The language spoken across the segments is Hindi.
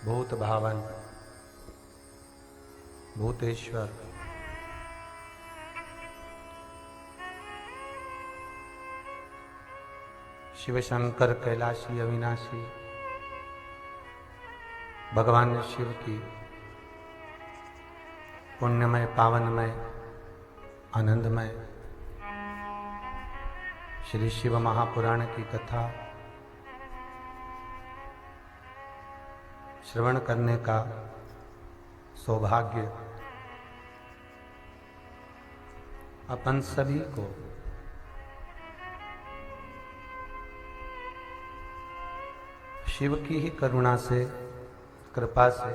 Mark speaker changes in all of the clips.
Speaker 1: भूत भावन भूतेश्वर शिव शंकर कैलाशी अविनाशी भगवान शिव की पुण्यमय पावनमय आनंदमय श्री शिव महापुराण की कथा श्रवण करने का सौभाग्य अपन सभी को शिव की ही करुणा से कृपा से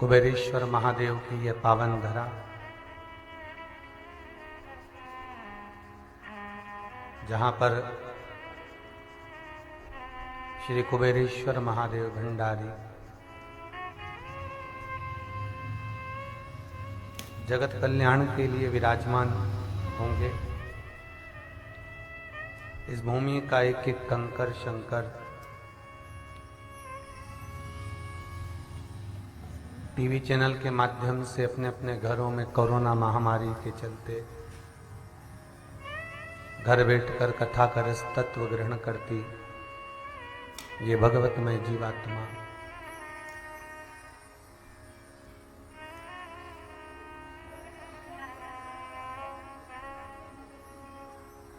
Speaker 1: कुबेरेश्वर महादेव की यह पावन धरा जहां पर श्री कुबेरेश्वर महादेव भंडारी जगत कल्याण के लिए विराजमान होंगे। इस भूमि का एक एक कंकर शंकर टीवी चैनल के माध्यम से अपने अपने घरों में कोरोना महामारी के चलते घर बैठकर कथा का रस तत्व ग्रहण करती ये भगवतमय जीवात्मा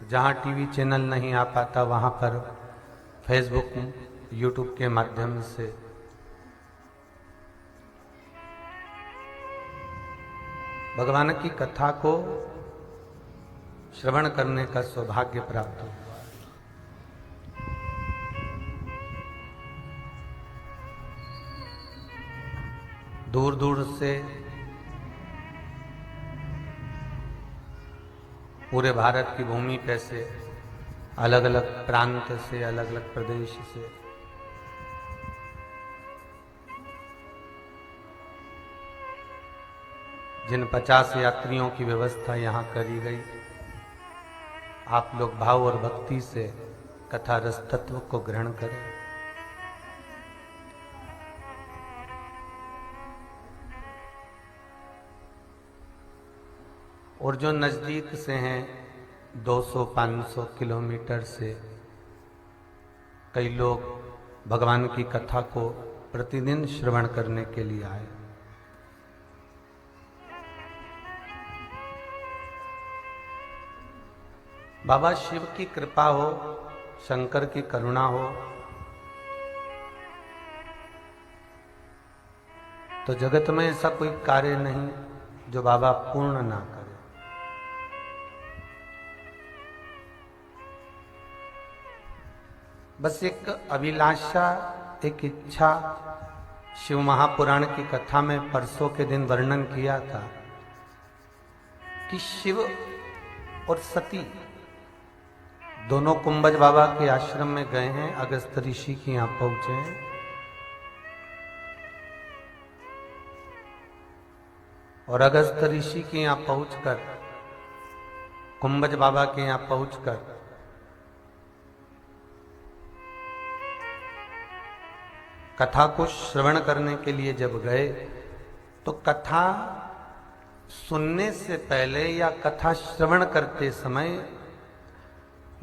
Speaker 1: जहाँ टीवी चैनल नहीं आ पाता वहाँ पर फेसबुक यूट्यूब के माध्यम से भगवान की कथा को श्रवण करने का सौभाग्य प्राप्त हुआ। दूर दूर से पूरे भारत की भूमि पे से अलग अलग प्रांत से अलग अलग प्रदेश से जिन 50 यात्रियों की व्यवस्था यहाँ करी गई, आप लोग भाव और भक्ति से कथा रस तत्व को ग्रहण करें। और जो नजदीक से हैं 200-500 किलोमीटर से कई लोग भगवान की कथा को प्रतिदिन श्रवण करने के लिए आए। बाबा शिव की कृपा हो, शंकर की करुणा हो तो जगत में ऐसा कोई कार्य नहीं जो बाबा पूर्ण ना करे। बस एक अभिलाषा, एक इच्छा शिव महापुराण की कथा में परसों के दिन वर्णन किया था कि शिव और सती दोनों कुंभज बाबा के आश्रम में गए हैं, अगस्त ऋषि के यहां पहुंचे हैं। और अगस्त ऋषि के यहां पहुंचकर कुंभज बाबा के यहां पहुंचकर कथा को श्रवण करने के लिए जब गए तो कथा सुनने से पहले या कथा श्रवण करते समय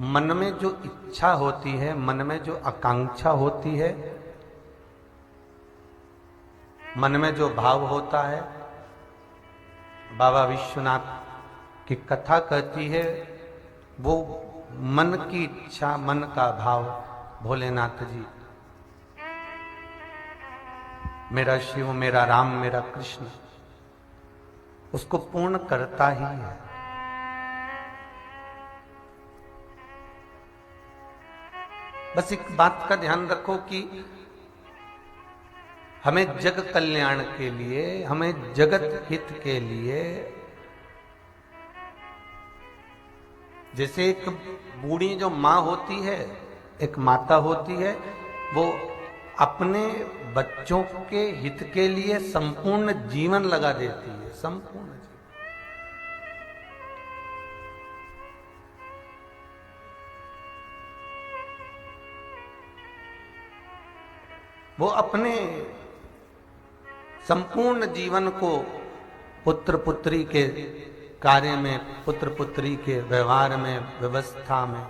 Speaker 1: मन में जो इच्छा होती है, मन में जो आकांक्षा होती है, मन में जो भाव होता है, बाबा विश्वनाथ की कथा कहती है वो मन की इच्छा, मन का भाव भोलेनाथ जी, मेरा शिव, मेरा राम, मेरा कृष्ण, उसको पूर्ण करता ही है। बस एक बात का ध्यान रखो कि हमें जग कल्याण के लिए, हमें जगत हित के लिए, जैसे एक बूढ़ी जो माँ होती है, एक माता होती है, वो अपने बच्चों के हित के लिए संपूर्ण जीवन लगा देती है, संपूर्ण जीवन। वो अपने संपूर्ण जीवन को पुत्र पुत्री के कार्य में, पुत्र पुत्री के व्यवहार में, व्यवस्था में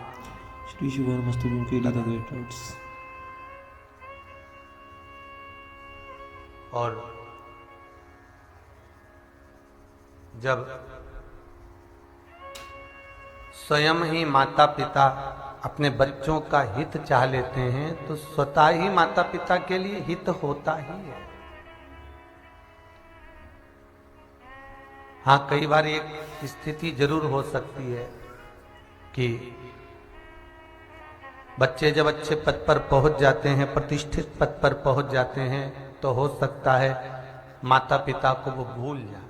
Speaker 2: श्री शिवमस्तु के लिए ग्रेट राइट्स।
Speaker 1: और जब स्वयं ही माता पिता अपने बच्चों का हित चाह लेते हैं तो स्वतः ही माता पिता के लिए हित होता ही है। हाँ, कई बार एक स्थिति जरूर हो सकती है कि बच्चे जब अच्छे पद पर पहुंच जाते हैं, प्रतिष्ठित पद पर पहुंच जाते हैं, तो हो सकता है माता पिता को वो भूल जाए।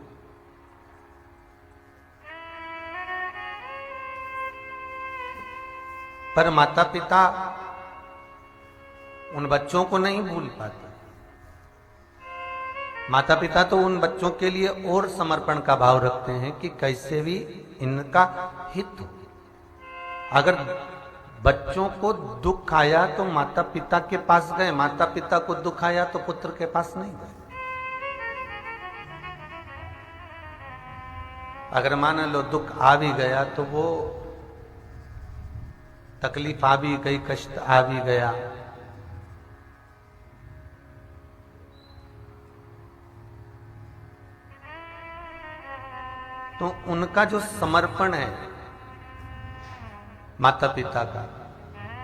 Speaker 1: पर माता पिता उन बच्चों को नहीं भूल पाते। माता पिता तो उन बच्चों के लिए और समर्पण का भाव रखते हैं कि कैसे भी इनका हित हो। अगर बच्चों को दुख आया तो माता पिता के पास गए, माता पिता को दुख आया तो पुत्र के पास नहीं गए। अगर मान लो दुख आ भी गया तो वो तकलीफ आ भी गई, कष्ट आ भी गया, तो उनका जो समर्पण है माता पिता का,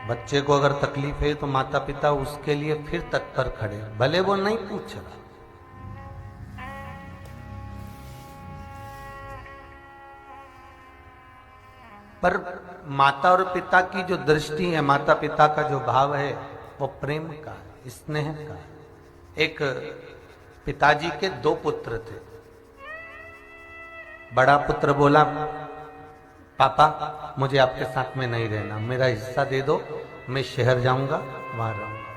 Speaker 1: बच्चे को अगर तकलीफ है तो माता पिता उसके लिए फिर तत्पर खड़े, भले वो नहीं पूछ रहा। पर माता और पिता की जो दृष्टि है, माता पिता का जो भाव है, वो प्रेम का, स्नेह का। एक पिताजी के 2 पुत्र थे। बड़ा पुत्र बोला, पापा मुझे आपके साथ में नहीं रहना, मेरा हिस्सा दे दो, मैं शहर जाऊंगा, वहां रहूंगा।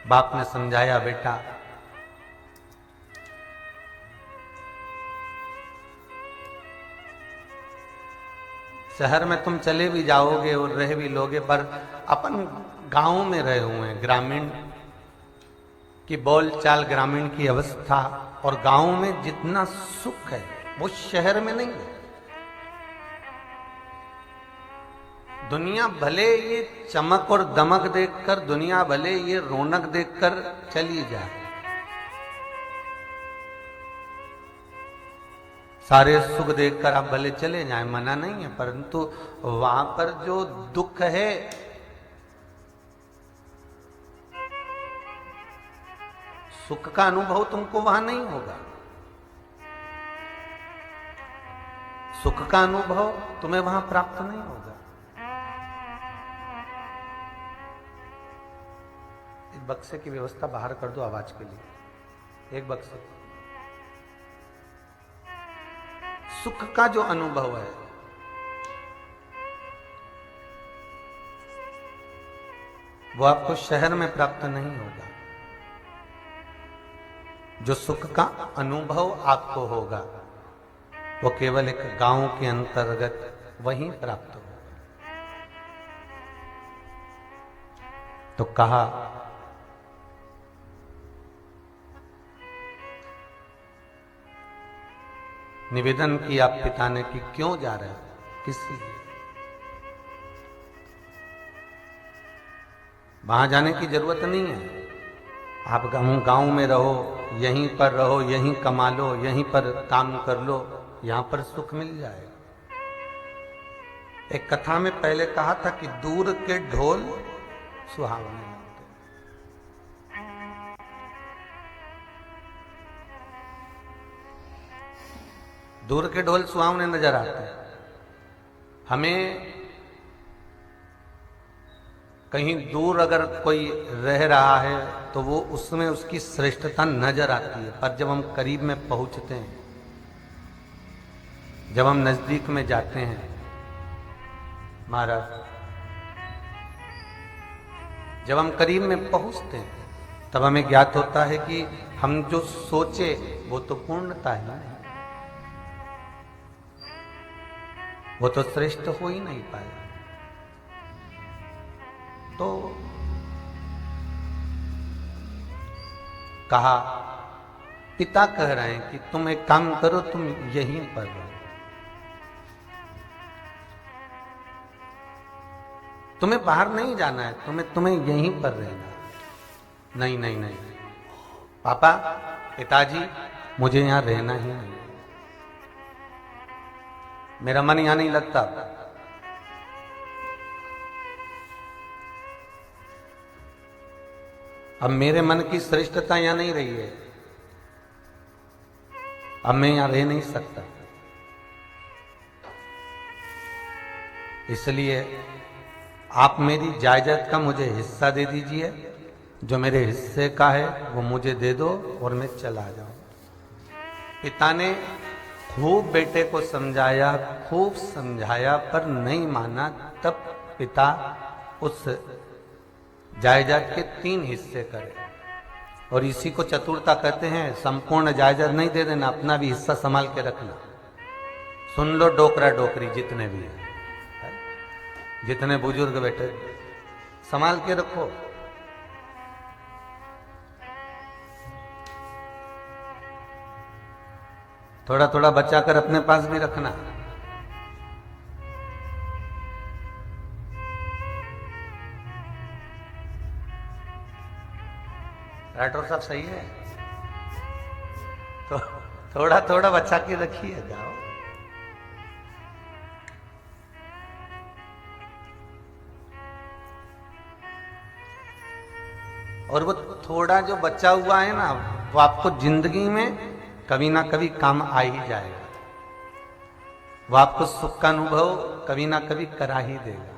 Speaker 1: बाप ने समझाया, बेटा शहर में तुम चले भी जाओगे और रह भी लोगे, पर अपन गांव में रहे हुए हैं। ग्रामीण की बोलचाल, ग्रामीण की अवस्था और गांव में जितना सुख है वो शहर में नहीं है। दुनिया भले ये चमक और दमक देखकर, दुनिया भले ये रौनक देखकर चली जाए, सारे सुख देखकर आप भले चले जाएं, मना नहीं है, परंतु वहां पर जो दुख है सुख का अनुभव तुमको वहां नहीं होगा। सुख का अनुभव तुम्हें वहां प्राप्त नहीं होगा। एक बक्से की व्यवस्था बाहर कर दो आवाज के लिए, एक बक्से। सुख का जो अनुभव है वो आपको शहर में प्राप्त नहीं होगा। जो सुख का अनुभव आपको होगा वो केवल एक गांव के अंतर्गत वहीं प्राप्त होगा। तो कहा, निवेदन किया पिता ने कि क्यों जा रहे हो, किस लिए? वहां जाने की जरूरत नहीं है। आप गांव में रहो, यहीं पर रहो, यहीं कमा लो, यहीं पर काम कर लो, यहां पर सुख मिल जाएगा। एक कथा में पहले कहा था कि दूर के ढोल सुहावने लगते। दूर के ढोल सुहावने नजर आते हैं। हमें कहीं दूर अगर कोई रह रहा है तो वो उसमें उसकी श्रेष्ठता नजर आती है, पर जब हम करीब में पहुंचते हैं, जब हम नजदीक में जाते हैं महाराज, जब हम करीब में पहुंचते हैं तब हमें ज्ञात होता है कि हम जो सोचे वो तो पूर्णता ही नहीं, वो तो श्रेष्ठ हो ही नहीं पाए। तो कहा, पिता कह रहे हैं कि तुम एक काम करो, तुम यहीं पर रहो, तुम्हें बाहर नहीं जाना है, तुम्हें यहीं पर रहना। नहीं नहीं नहीं पापा, पिताजी, मुझे यहां रहना ही नहीं, मेरा मन यहां नहीं लगता। अब मेरे मन की श्रेष्ठता यहां नहीं रही है, अब मैं यहां रह नहीं सकता, इसलिए आप मेरी जायदाद का मुझे हिस्सा दे दीजिए, जो मेरे हिस्से का है वो मुझे दे दो और मैं चला जाऊं। पिता ने खूब बेटे को समझाया, खूब समझाया, पर नहीं माना। तब पिता उस जायदाद के 3 हिस्से करे, और इसी को चतुरता कहते हैं। संपूर्ण जायदाद नहीं दे देना, अपना भी हिस्सा संभाल के रखना। सुन लो डोकरा डोकरी जितने भी है, जितने बुजुर्ग बैठे, संभाल के रखो। थोड़ा थोड़ा बचा कर अपने पास भी रखना। राठौर साहब सही है, तो थोड़ा थोड़ा बचा के रखिए, जाओ। और वो थोड़ा जो बचा हुआ है ना, वो आपको जिंदगी में कभी ना कभी काम आ ही जाएगा, वो आपको सुख का अनुभव कभी ना कभी करा ही देगा।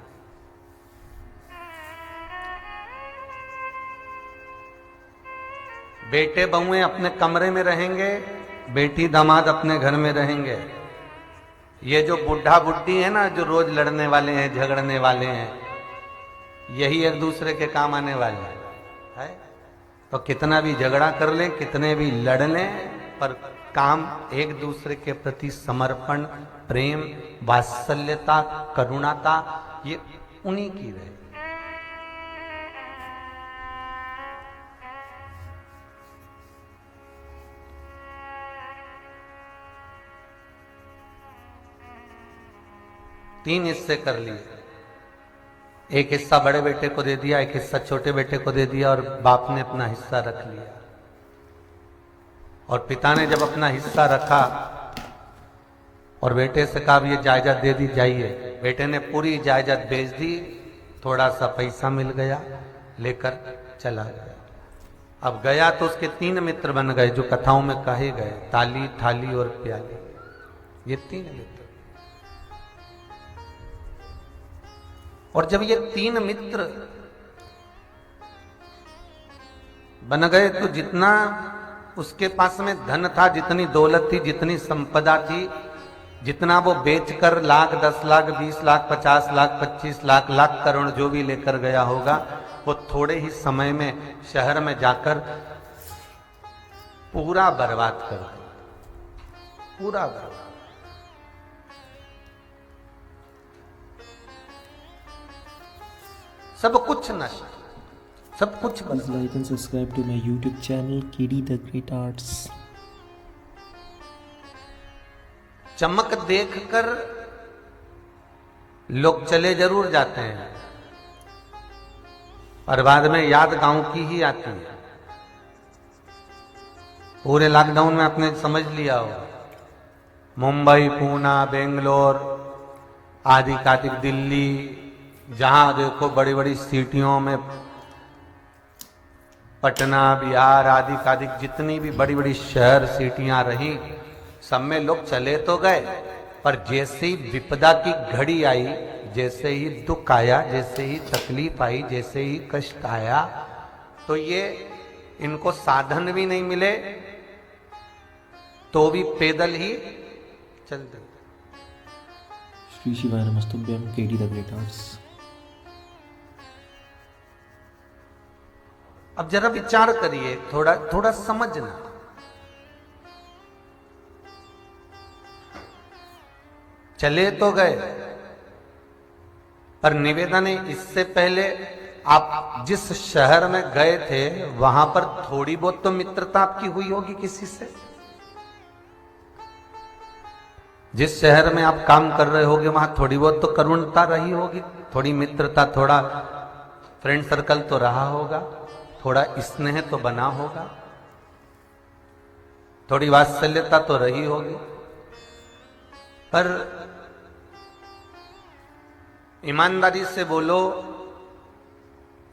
Speaker 1: बेटे बहुएं अपने कमरे में रहेंगे, बेटी दामाद अपने घर में रहेंगे। ये जो बुढ़ा बुढ़ी है ना, जो रोज लड़ने वाले हैं, झगड़ने वाले हैं, यही एक दूसरे के काम आने वाले हैं, है? तो कितना भी झगड़ा कर लें, कितने भी लड़ लें, पर काम एक दूसरे के प्रति समर्पण, प्रेम, वात्सल्यता, करुणाता, ये उन्हीं की रहे। तीन हिस्से कर लिए, एक हिस्सा बड़े बेटे को दे दिया, एक हिस्सा छोटे बेटे को दे दिया, और बाप ने अपना हिस्सा रख लिया। और पिता ने जब अपना हिस्सा रखा और बेटे से कहा ये जायदाद दे दी जाइए, बेटे ने पूरी जायदाद बेच दी, थोड़ा सा पैसा मिल गया, लेकर चला गया। अब गया तो उसके 3 मित्र बन गए, जो कथाओं में कहे गए, ताली, थाली और प्याली, ये 3 मित्र। और जब ये 3 मित्र बन गए, तो जितना उसके पास में धन था, जितनी दौलत थी, जितनी संपदा थी, जितना वो बेचकर लाख, 10 लाख, 20 लाख, 50 लाख, 25 लाख, लाख करोड़ जो भी लेकर गया होगा, वो थोड़े ही समय में शहर में जाकर पूरा बर्बाद कर दिया, पूरा बर्बाद। सब कुछ नष्ट, सब कुछ
Speaker 2: Please like and subscribe to my YouTube channel KD The Great Arts.
Speaker 1: चमक देखकर लोग चले जरूर जाते हैं, पर बाद में याद गांव की ही आती है। पूरे लॉकडाउन में आपने समझ लिया होगा, मुंबई, पूना, बेंगलोर, आदि कादिक दिल्ली, जहां देखो बड़ी बड़ी सिटियों में, पटना, बिहार, आदि कादिक जितनी भी बड़ी बड़ी शहर सिटियां रही, सब में लोग चले तो गए, पर जैसे ही विपदा की घड़ी आई, जैसे ही दुख आया, जैसे ही तकलीफ आई, जैसे ही कष्ट आया, तो ये इनको साधन भी नहीं मिले, तो भी पैदल ही चलते।
Speaker 2: Shri Shivaya Namastuभ्यम KD The Great Arts.
Speaker 1: अब जरा विचार करिए, थोड़ा थोड़ा समझना। चले तो गए, पर निवेदा ने इससे पहले आप जिस शहर में गए थे वहां पर थोड़ी बहुत तो मित्रता आपकी हुई होगी किसी से। जिस शहर में आप काम कर रहे होगे वहां थोड़ी बहुत तो करुणता रही होगी, थोड़ी मित्रता, थोड़ा फ्रेंड सर्कल तो रहा होगा, थोड़ा स्नेह तो बना होगा, थोड़ी वात्सल्यता तो रही होगी। पर ईमानदारी से बोलो,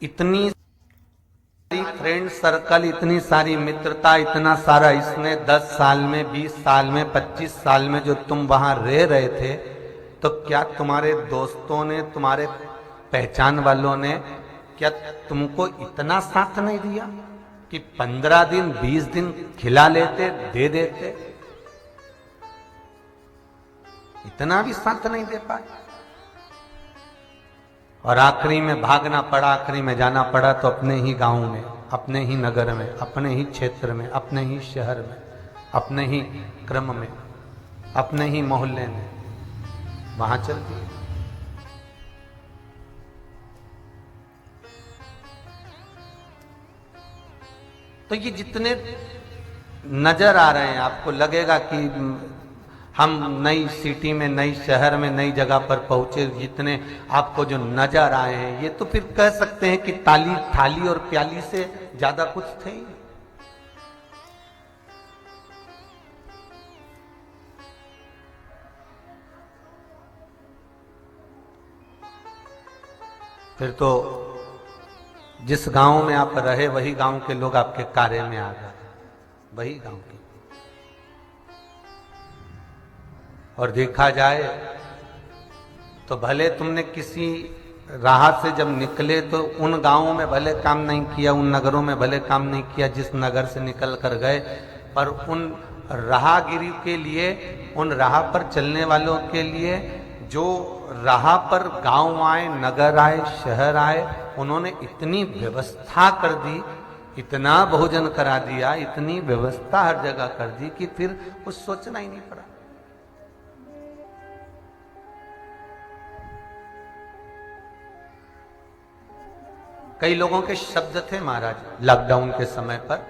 Speaker 1: इतनी सारी फ्रेंड सर्कल, इतनी सारी मित्रता, इतना सारा स्नेह 10 साल में, 20 साल में, 25 साल में जो तुम वहां रह रहे थे, तो क्या तुम्हारे दोस्तों ने, तुम्हारे पहचान वालों ने क्या तुमको इतना साथ नहीं दिया कि 15 दिन 20 दिन खिला लेते, दे देते? इतना भी साथ नहीं दे पाए और आखिरी में भागना पड़ा, आखिरी में जाना पड़ा तो अपने ही गांव में, अपने ही नगर में, अपने ही क्षेत्र में, अपने ही शहर में, अपने ही क्रम में, अपने ही मोहल्ले में वहां चल दिए। तो ये जितने नजर आ रहे हैं, आपको लगेगा कि हम नई सिटी में, नई शहर में, नई जगह पर पहुंचे, जितने आपको जो नजर आए हैं, ये तो फिर कह सकते हैं कि ताली, थाली और प्याली से ज्यादा कुछ थे ही। फिर तो जिस गांव में आप रहे वही गांव के लोग आपके कार्य में आ गए, वही गांव के। और देखा जाए तो भले तुमने किसी राह से जब निकले तो उन गांवों में भले काम नहीं किया, उन नगरों में भले काम नहीं किया जिस नगर से निकल कर गए, पर उन राहगिरी के लिए, उन राह पर चलने वालों के लिए, जो राह पर गांव आए, नगर आए, शहर आए, उन्होंने इतनी व्यवस्था कर दी, इतना भोजन करा दिया, इतनी व्यवस्था हर जगह कर दी कि फिर कुछ सोचना ही नहीं पड़ा। कई लोगों के शब्द थे महाराज, लॉकडाउन के समय पर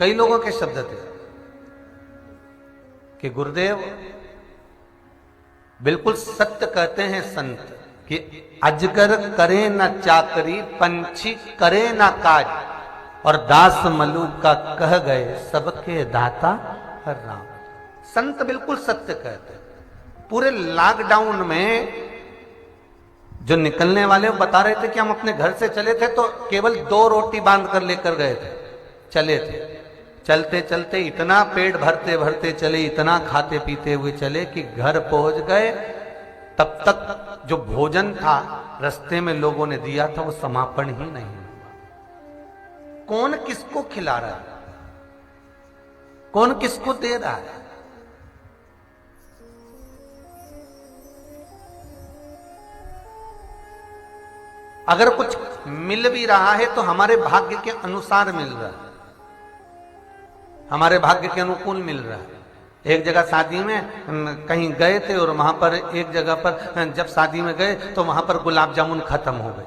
Speaker 1: कई लोगों के शब्द थे कि गुरुदेव बिल्कुल सत्य कहते हैं संत कि अजगर करे न चाकरी, पंछी करे न काज, और दास मलूक का कह गए सबके दाता हर राम। संत बिल्कुल सत्य कहते हैं। पूरे लॉकडाउन में जो निकलने वाले बता रहे थे कि हम अपने घर से चले थे तो केवल 2 रोटी बांध कर लेकर गए थे, चले थे। चलते चलते इतना पेट भरते भरते चले, इतना खाते पीते हुए चले कि घर पहुंच गए, तब तक जो भोजन था रास्ते में लोगों ने दिया था वो समापन ही नहीं हुआ। कौन किसको खिला रहा है, कौन किसको दे रहा है? अगर कुछ मिल भी रहा है तो हमारे भाग्य के अनुसार मिल रहा है, हमारे भाग्य के अनुकूल मिल रहा है। एक जगह शादी में कहीं गए थे और वहां पर एक जगह पर जब शादी में गए तो वहां पर गुलाब जामुन खत्म हो गए।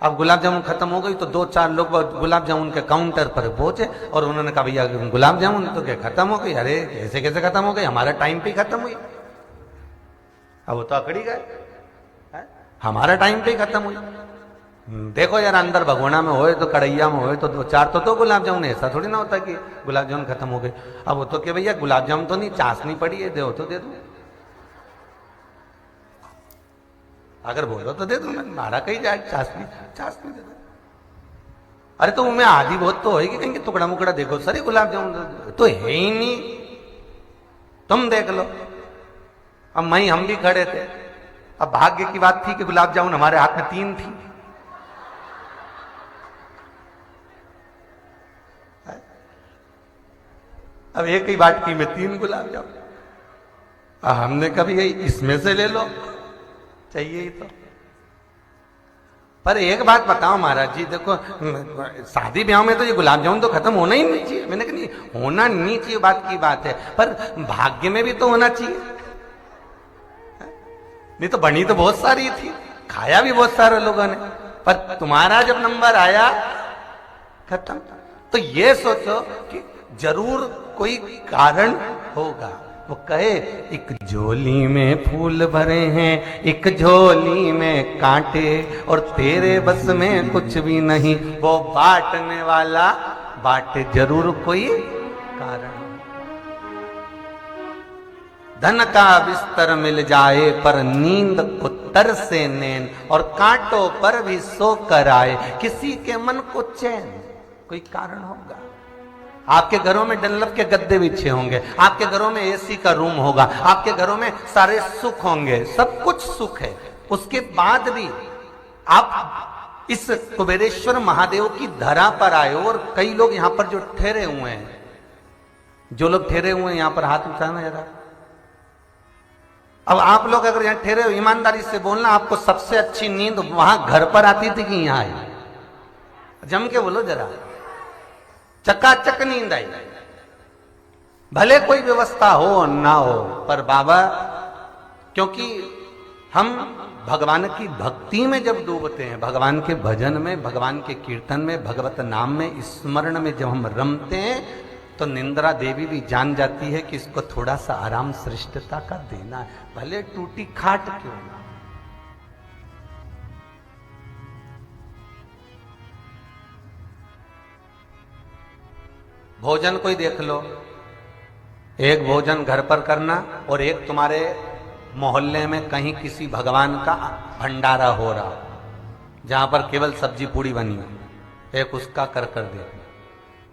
Speaker 1: अब गुलाब जामुन खत्म हो गई तो 2-4 लोग गुलाब जामुन के काउंटर पर पहुंचे और उन्होंने कहा भैया गुलाब जामुन तो क्या खत्म हो गई? अरे कैसे कैसे खत्म हो गई, हमारा टाइम पे खत्म हुई। अब वो तो अकड़ी गए, हमारा टाइम पे ही खत्म हुई। देखो यार, अंदर भगोना में होए तो कढ़ैया में होए तो 2-4 तो गुलाब जामुन, ऐसा थोड़ी ना होता कि गुलाब जामुन खत्म हो गए। अब वो तो कि भैया गुलाब जामुन तो नहीं, चाशनी पड़ी है, दो तो दे दो, अगर बोलो तो दे दो, मारा कहीं जाए, चाशनी चाशनी दे दो। अरे तो उनमें आधी बहुत तो होगी, कहीं टुकड़ा मुकड़ा देखो सर, गुलाब जामुन तो है ही नहीं, तुम देख लो। अब हम भी खड़े थे। अब भाग्य की बात थी कि गुलाब जामुन हमारे हाथ में 3 थी। अब एक ही बाटकी में 3 गुलाब जामुन। हमने कभी यही इसमें से ले लो, चाहिए ही तो। पर एक बात बताओ महाराज जी, देखो शादी ब्याह में तो ये गुलाब जामुन तो खत्म होना ही नहीं चाहिए। मैंने कहा नहीं होना नहीं चाहिए, बात की बात है, पर भाग्य में भी तो होना चाहिए। नहीं तो बनी तो बहुत सारी थी, खाया भी बहुत सारे लोगों ने, पर तुम्हारा जब नंबर आया खत्म। तो ये सोचो कि जरूर कोई कारण होगा। वो कहे एक झोली में फूल भरे हैं, एक झोली में कांटे, और तेरे बस में कुछ भी नहीं, वो बांटने वाला बांटे, जरूर कोई कारण। धन का बिस्तर मिल जाए पर नींद उत्तर से नैन, और कांटों पर भी सो कर आए किसी के मन को चैन। कोई कारण होगा। आपके घरों में डनलप के गद्दे बिछे होंगे, आपके घरों में एसी का रूम होगा, आपके घरों में सारे सुख होंगे, सब कुछ सुख है। उसके बाद भी आप इस कुबेरेश्वर महादेव की धरा पर आए हो। और कई लोग यहां पर जो ठहरे हुए हैं, जो लोग ठहरे हुए हैं यहां पर हाथ उठाना जरा। अब आप लोग अगर यहां ठहरे हो, ईमानदारी से बोलना, आपको सबसे अच्छी नींद वहां घर पर आती थी कि यहां आई? जम के बोलो जरा। चकाचक नींद आई, भले कोई व्यवस्था हो ना हो, पर बाबा, क्योंकि हम भगवान की भक्ति में जब डूबते हैं, भगवान के भजन में, भगवान के कीर्तन में, भगवत नाम में, स्मरण में जब हम रमते हैं, तो निंद्रा देवी भी जान जाती है कि इसको थोड़ा सा आराम श्रेष्ठता का देना है, भले टूटी खाट क्यों ना। भोजन कोई देख लो, एक भोजन घर पर करना और एक तुम्हारे मोहल्ले में कहीं किसी भगवान का भंडारा हो रहा, जहां पर केवल सब्जी पूड़ी बनी हो, एक उसका कर दे।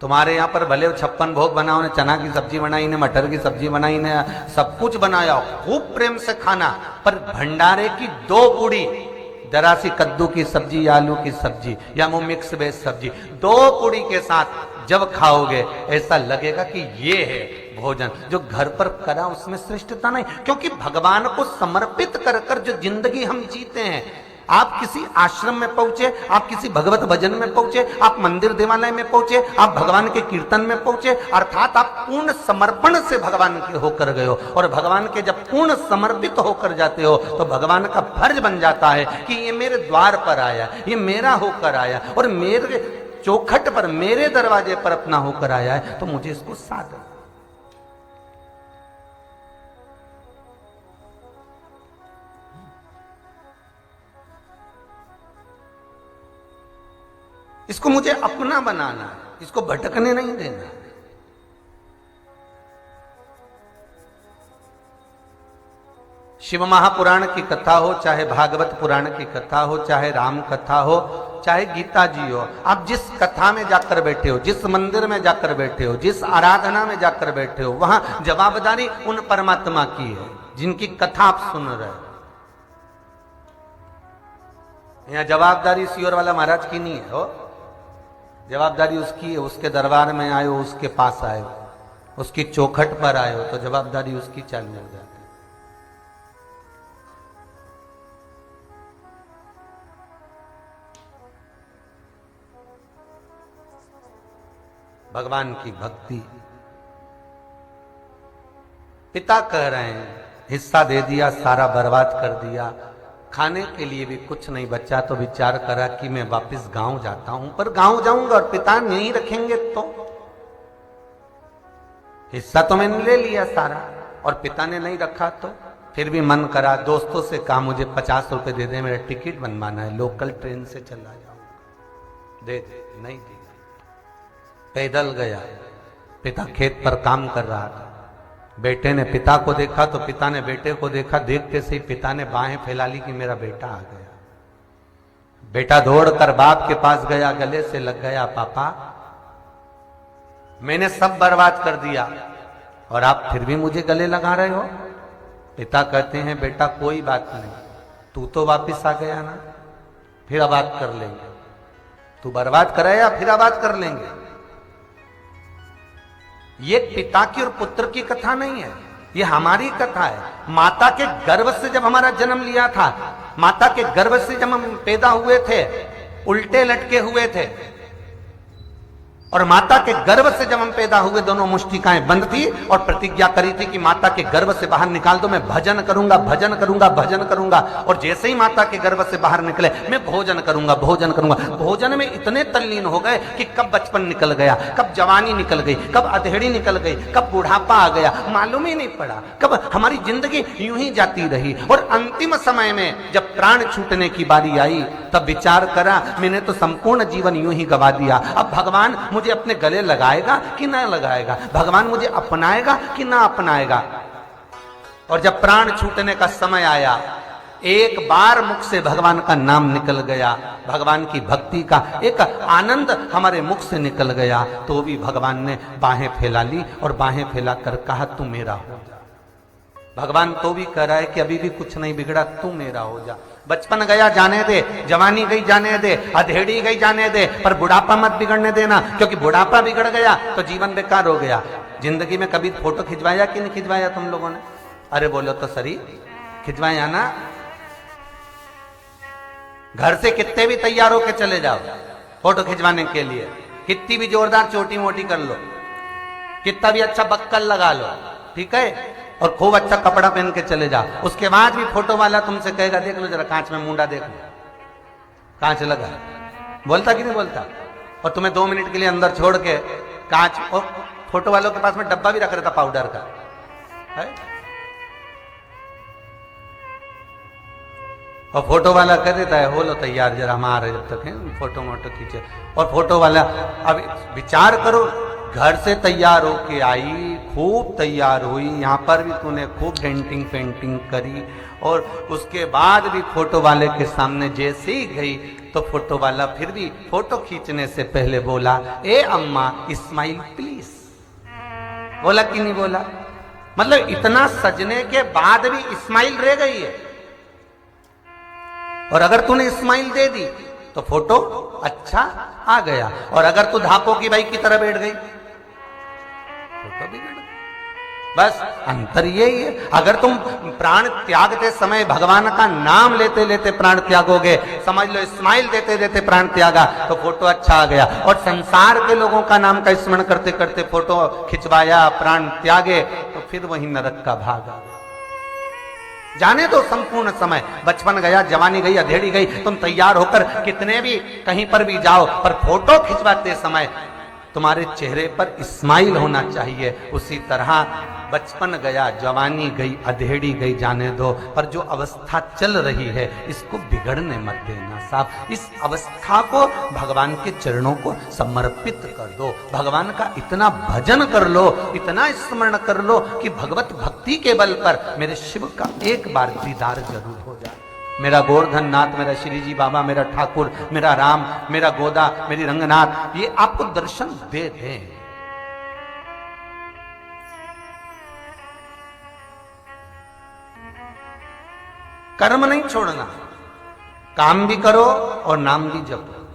Speaker 1: तुम्हारे यहां पर भले 56 भोग बनाओ ने, चना की सब्जी बनाई ने, मटर की सब्जी बनाई ने, सब कुछ बनाया, खूब प्रेम से खाना, पर भंडारे की 2 पूड़ी, जरा सी कद्दू की सब्जी या आलू की सब्जी या वो मिक्स वेज सब्जी, 2 पूड़ी के साथ जब खाओगे ऐसा लगेगा कि ये है भोजन। जो घर पर करा उसमें श्रेष्ठता नहीं, क्योंकि भगवान को समर्पित कर कर जो जिंदगी हम जीते हैं, आप किसी आश्रम में पहुंचे, आप किसी भगवत भजन में पहुंचे, आप मंदिर देवालय में पहुंचे, आप भगवान के कीर्तन में पहुंचे, अर्थात आप पूर्ण समर्पण से भगवान के होकर गए हो। और भगवान के जब पूर्ण समर्पित होकर जाते हो तो भगवान का फर्ज बन जाता है कि ये मेरे द्वार पर आया, ये मेरा होकर आया, और मेरे चौखट पर, मेरे दरवाजे पर अपना होकर आया है, तो मुझे इसको साथ दो। इसको मुझे अपना बनाना है, इसको भटकने नहीं देना। शिव महापुराण की कथा हो, चाहे भागवत पुराण की कथा हो, चाहे राम कथा हो, चाहे गीता जी हो, आप जिस कथा में जाकर बैठे हो, जिस मंदिर में जाकर बैठे हो, जिस आराधना में जाकर बैठे हो, वहां जवाबदारी उन परमात्मा की है जिनकी कथा आप सुन रहे हो। यहां जवाबदारी सियोर वाला महाराज की नहीं है हो, जवाबदारी उसकी है। उसके दरबार में आए हो, उसके पास आए हो, उसकी चौखट पर आए हो, तो जवाबदारी उसकी चालू हो जाती है। भगवान की भक्ति। पिता कह रहे हैं हिस्सा दे दिया, सारा बर्बाद कर दिया, खाने के लिए भी कुछ नहीं बचा, तो विचार करा कि मैं वापस गांव जाता हूं। पर गांव जाऊंगा और पिता नहीं रखेंगे तो हिस्सा तो मैंने ले लिया सारा, और पिता ने नहीं रखा तो फिर भी मन करा, दोस्तों से कहा मुझे 50 रुपए दे दे, मेरा टिकट बनवाना है, लोकल ट्रेन से चला जाऊंगा। दे दे, नहीं दिया। पैदल गया, पिता खेत पर काम कर रहा था। बेटे ने पिता को देखा तो पिता ने बेटे को देखा, देखते से ही पिता ने बाहें फैला ली कि मेरा बेटा आ गया। बेटा दौड़कर बाप के पास गया, गले से लग गया, पापा मैंने सब बर्बाद कर दिया और आप फिर भी मुझे गले लगा रहे हो। पिता कहते हैं बेटा कोई बात नहीं, तू तो वापिस आ गया ना, फिर आबाद कर लेंगे। तू बर्बाद कराया, फिर आबाद कर लेंगे। ये पिता की और पुत्र की कथा नहीं है, ये हमारी कथा है। माता के गर्भ से जब हमारा जन्म लिया था, माता के गर्भ से जब हम पैदा हुए थे, उल्टे लटके हुए थे, और माता के गर्भ से जब हम पैदा हुए दोनों मुष्टिकाएं बंद थी और प्रतिज्ञा करी थी कि माता के गर्भ से बाहर निकाल दो, मैं भजन करूंगा भजन करूंगा भजन करूंगा। और जैसे ही माता के गर्भ से बाहर निकले मैं भोजन करूंगा भोजन करूंगा। भोजन में इतने तल्लीन हो गए कि कब बचपन निकल गया, कब जवानी निकल गई, कब अधेड़ी निकल गई, कब बुढ़ापा आ गया, मालूम ही नहीं पड़ा। कब हमारी जिंदगी यूं ही जाती रही। और अंतिम समय में जब प्राण छूटने की बारी आई तब विचार करा मैंने तो संपूर्ण जीवन यूं ही गवा दिया। अब भगवान मुझे अपने गले लगाएगा कि ना लगाएगा, भगवान मुझे अपनाएगा कि ना अपनाएगा। और जब प्राण छूटने का समय आया, एक बार मुख से भगवान का नाम निकल गया, भगवान की भक्ति का एक आनंद हमारे मुख से निकल गया, तो भी भगवान ने बाहें फैला ली और बाहें फैलाकर कहा तू मेरा हो जा। भगवान तो भी कह रहा है कि अभी भी कुछ नहीं बिगड़ा, तू मेरा हो जा। बचपन गया जाने दे, जवानी गई जाने दे, अधेड़ी गई जाने दे, पर बुढ़ापा मत बिगड़ने देना, क्योंकि बुढ़ापा बिगड़ गया तो जीवन बेकार हो गया। जिंदगी में कभी फोटो खिंचवाया कि नहीं खिंचवाया तुम लोगों ने? अरे बोलो तो सही, खिंचवाया ना? घर से कितने भी तैयार होके चले जाओ फोटो खिंचवाने के लिए, कितनी भी जोरदार चोटी मोटी कर लो, कितना भी अच्छा बक्कल लगा लो, ठीक है, और खूब अच्छा कपड़ा पहन के चले जाओ, उसके बाद भी फोटो वाला तुमसे कहेगा देख लो जरा कांच में मुंडा देख लो, कांच लगा, बोलता कि नहीं बोलता? और तुम्हें 2 मिनट के लिए अंदर छोड़ के कांच, और फोटो वालों के पास में डब्बा भी रख रहता पाउडर का है? और फोटो वाला कर देता है हो लो तैयार जरा हम आ रहे जब तक है फोटो मोटो खींचे। और फोटो वाला, अब विचार करो, घर से तैयार होके आई, खूब तैयार हुई, यहाँ पर भी तूने खूब डेंटिंग पेंटिंग करी, और उसके बाद भी फोटो वाले के सामने जैसे ही गई तो फोटो वाला फिर भी फोटो खींचने से पहले बोला ए अम्मा स्माइल प्लीज। बोला कि नहीं बोला? मतलब इतना सजने के बाद भी स्माइल रह गई है। और अगर तूने स्माइल दे दी तो फोटो अच्छा आ गया, और अगर तू धापो की बाई की तरह बैठ गई फोटो बिगड़ गई। बस अंतर यही है। अगर तुम प्राण त्यागते समय भगवान का नाम लेते लेते प्राण त्यागोगे, समझ लो स्माइल देते देते प्राण त्यागा, तो फोटो अच्छा आ गया। और संसार के लोगों का नाम का स्मरण करते करते फोटो खिंचवाया, प्राण त्यागे, तो फिर वही नरक का भाग आ गया। जाने दो संपूर्ण समय, बचपन गया, जवानी गई, अधेड़ी गई, तुम तैयार होकर कितने भी कहीं पर भी जाओ, पर फोटो खिंचवाते समय तुम्हारे चेहरे पर स्माइल होना चाहिए। उसी तरह बचपन गया, जवानी गई, अधेड़ी गई, जाने दो, पर जो अवस्था चल रही है इसको बिगड़ने मत देना साहब। इस अवस्था को भगवान के चरणों को समर्पित कर दो, भगवान का इतना भजन कर लो, इतना स्मरण कर लो कि भगवत भक्ति के बल पर मेरे शिव का एक बार दीदार जरूर हो जाए। मेरा गोवर्धन नाथ, मेरा श्री जी बाबा, मेरा ठाकुर, मेरा राम, मेरा गोदा, मेरी रंगनाथ, ये आपको दर्शन दे दें। कर्म नहीं छोड़ना, काम भी करो और नाम भी जपो।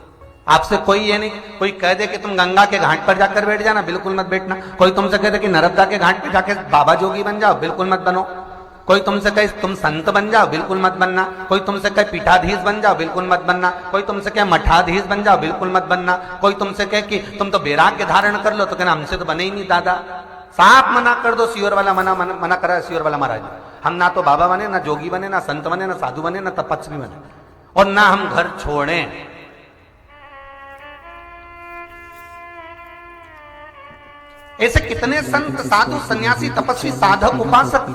Speaker 1: आपसे कोई ये नहीं, कोई कह दे कि तुम गंगा के घाट पर जाकर बैठ जाना, बिल्कुल मत बैठना। कोई तुमसे कह दे कि नर्मदा के घाट पर जाकर बाबा जोगी बन जाओ, बिल्कुल मत बनो। कोई तुमसे कहे तुम संत बन जाओ, बिल्कुल मत बनना। कोई तुमसे कहे पीठाधीश बन जाओ, बिल्कुल मत बनना। कोई तुमसे कहे मठाधीश बन जाओ, बिल्कुल मत बनना। कोई तुमसे कहे कि तुम तो वैराग्य धारण कर लो, तो कहना हमसे तो बने ही नहीं दादा। साफ मना कर दो, सियोर वाला मना करा, सियोर वाला महाराज, हम ना तो बाबा बने, ना जोगी बने, ना संत बने, ना साधु बने, ना तपस्वी बने, और ना हम घर छोड़ें। ऐसे कितने संत, साधु, सन्यासी, तपस्वी, साधक, उपासक,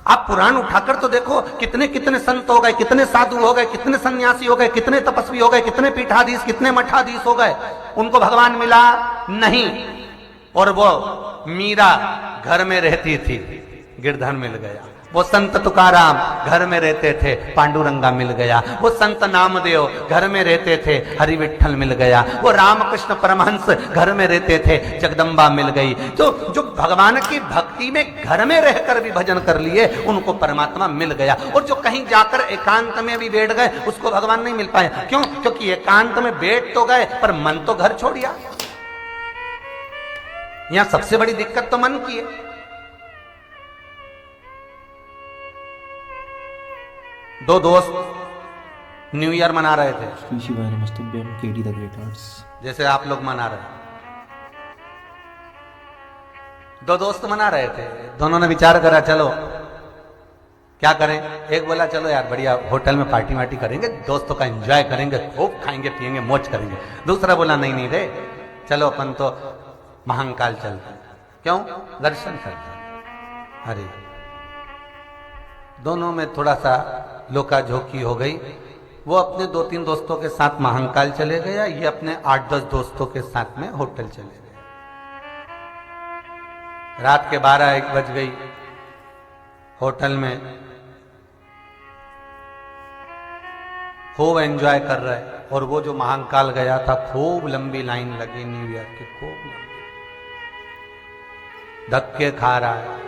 Speaker 1: आप पुराण उठाकर तो देखो, कितने कितने संत हो गए, कितने साधु हो गए, कितने सन्यासी हो गए, कितने तपस्वी हो गए, कितने पीठाधीश, कितने मठाधीश हो गए, उनको भगवान मिला नहीं। और वो मीरा घर में रहती थी, गिरधर मिल गया। वो संत तुकाराम घर में रहते थे, पांडुरंगा मिल गया। वो संत नामदेव घर में रहते थे, हरि विठ्ठल मिल गया। वो रामकृष्ण परमहंस घर में रहते थे, जगदम्बा मिल गई। तो जो भगवान की भक्ति में घर में रहकर भी भजन कर लिए, उनको परमात्मा मिल गया। और जो कहीं जाकर एकांत में भी बैठ गए, उसको भगवान नहीं मिल पाया। क्यों? क्योंकि एकांत में बैठ तो गए, पर मन तो घर छोड़ दिया। यहां सबसे बड़ी दिक्कत तो मन की है। दो दोस्त न्यू ईयर मना रहे थे,
Speaker 2: श्री शिवाय नमस्तुभ्यम, केडी द ग्रेट आर्ट्स।
Speaker 1: जैसे आप लोग मना रहे हैं, दो दोस्त मना रहे थे, दोनों ने विचार करा चलो क्या करें। एक बोला चलो यार बढ़िया होटल में पार्टी वार्टी करेंगे, दोस्तों का एंजॉय करेंगे, खूब खाएंगे पिएंगे मौज करेंगे। दूसरा बोला नहीं नहीं रे, चलो अपन तो महाकाल चलते हैं। क्यों? दर्शन करते हैं। अरे दोनों में थोड़ा सा लोका झोंकी हो गई। वो अपने 2-3 दोस्तों के साथ महाकाल चले गया, ये अपने 8-10 दोस्तों के साथ में होटल चले गए। रात के 12-1 बज गई। होटल में खूब एंजॉय कर रहे, और वो जो महाकाल गया था खूब लंबी लाइन लगी न्यू ईयर की, खूब लंबी, धक्के खा रहा है,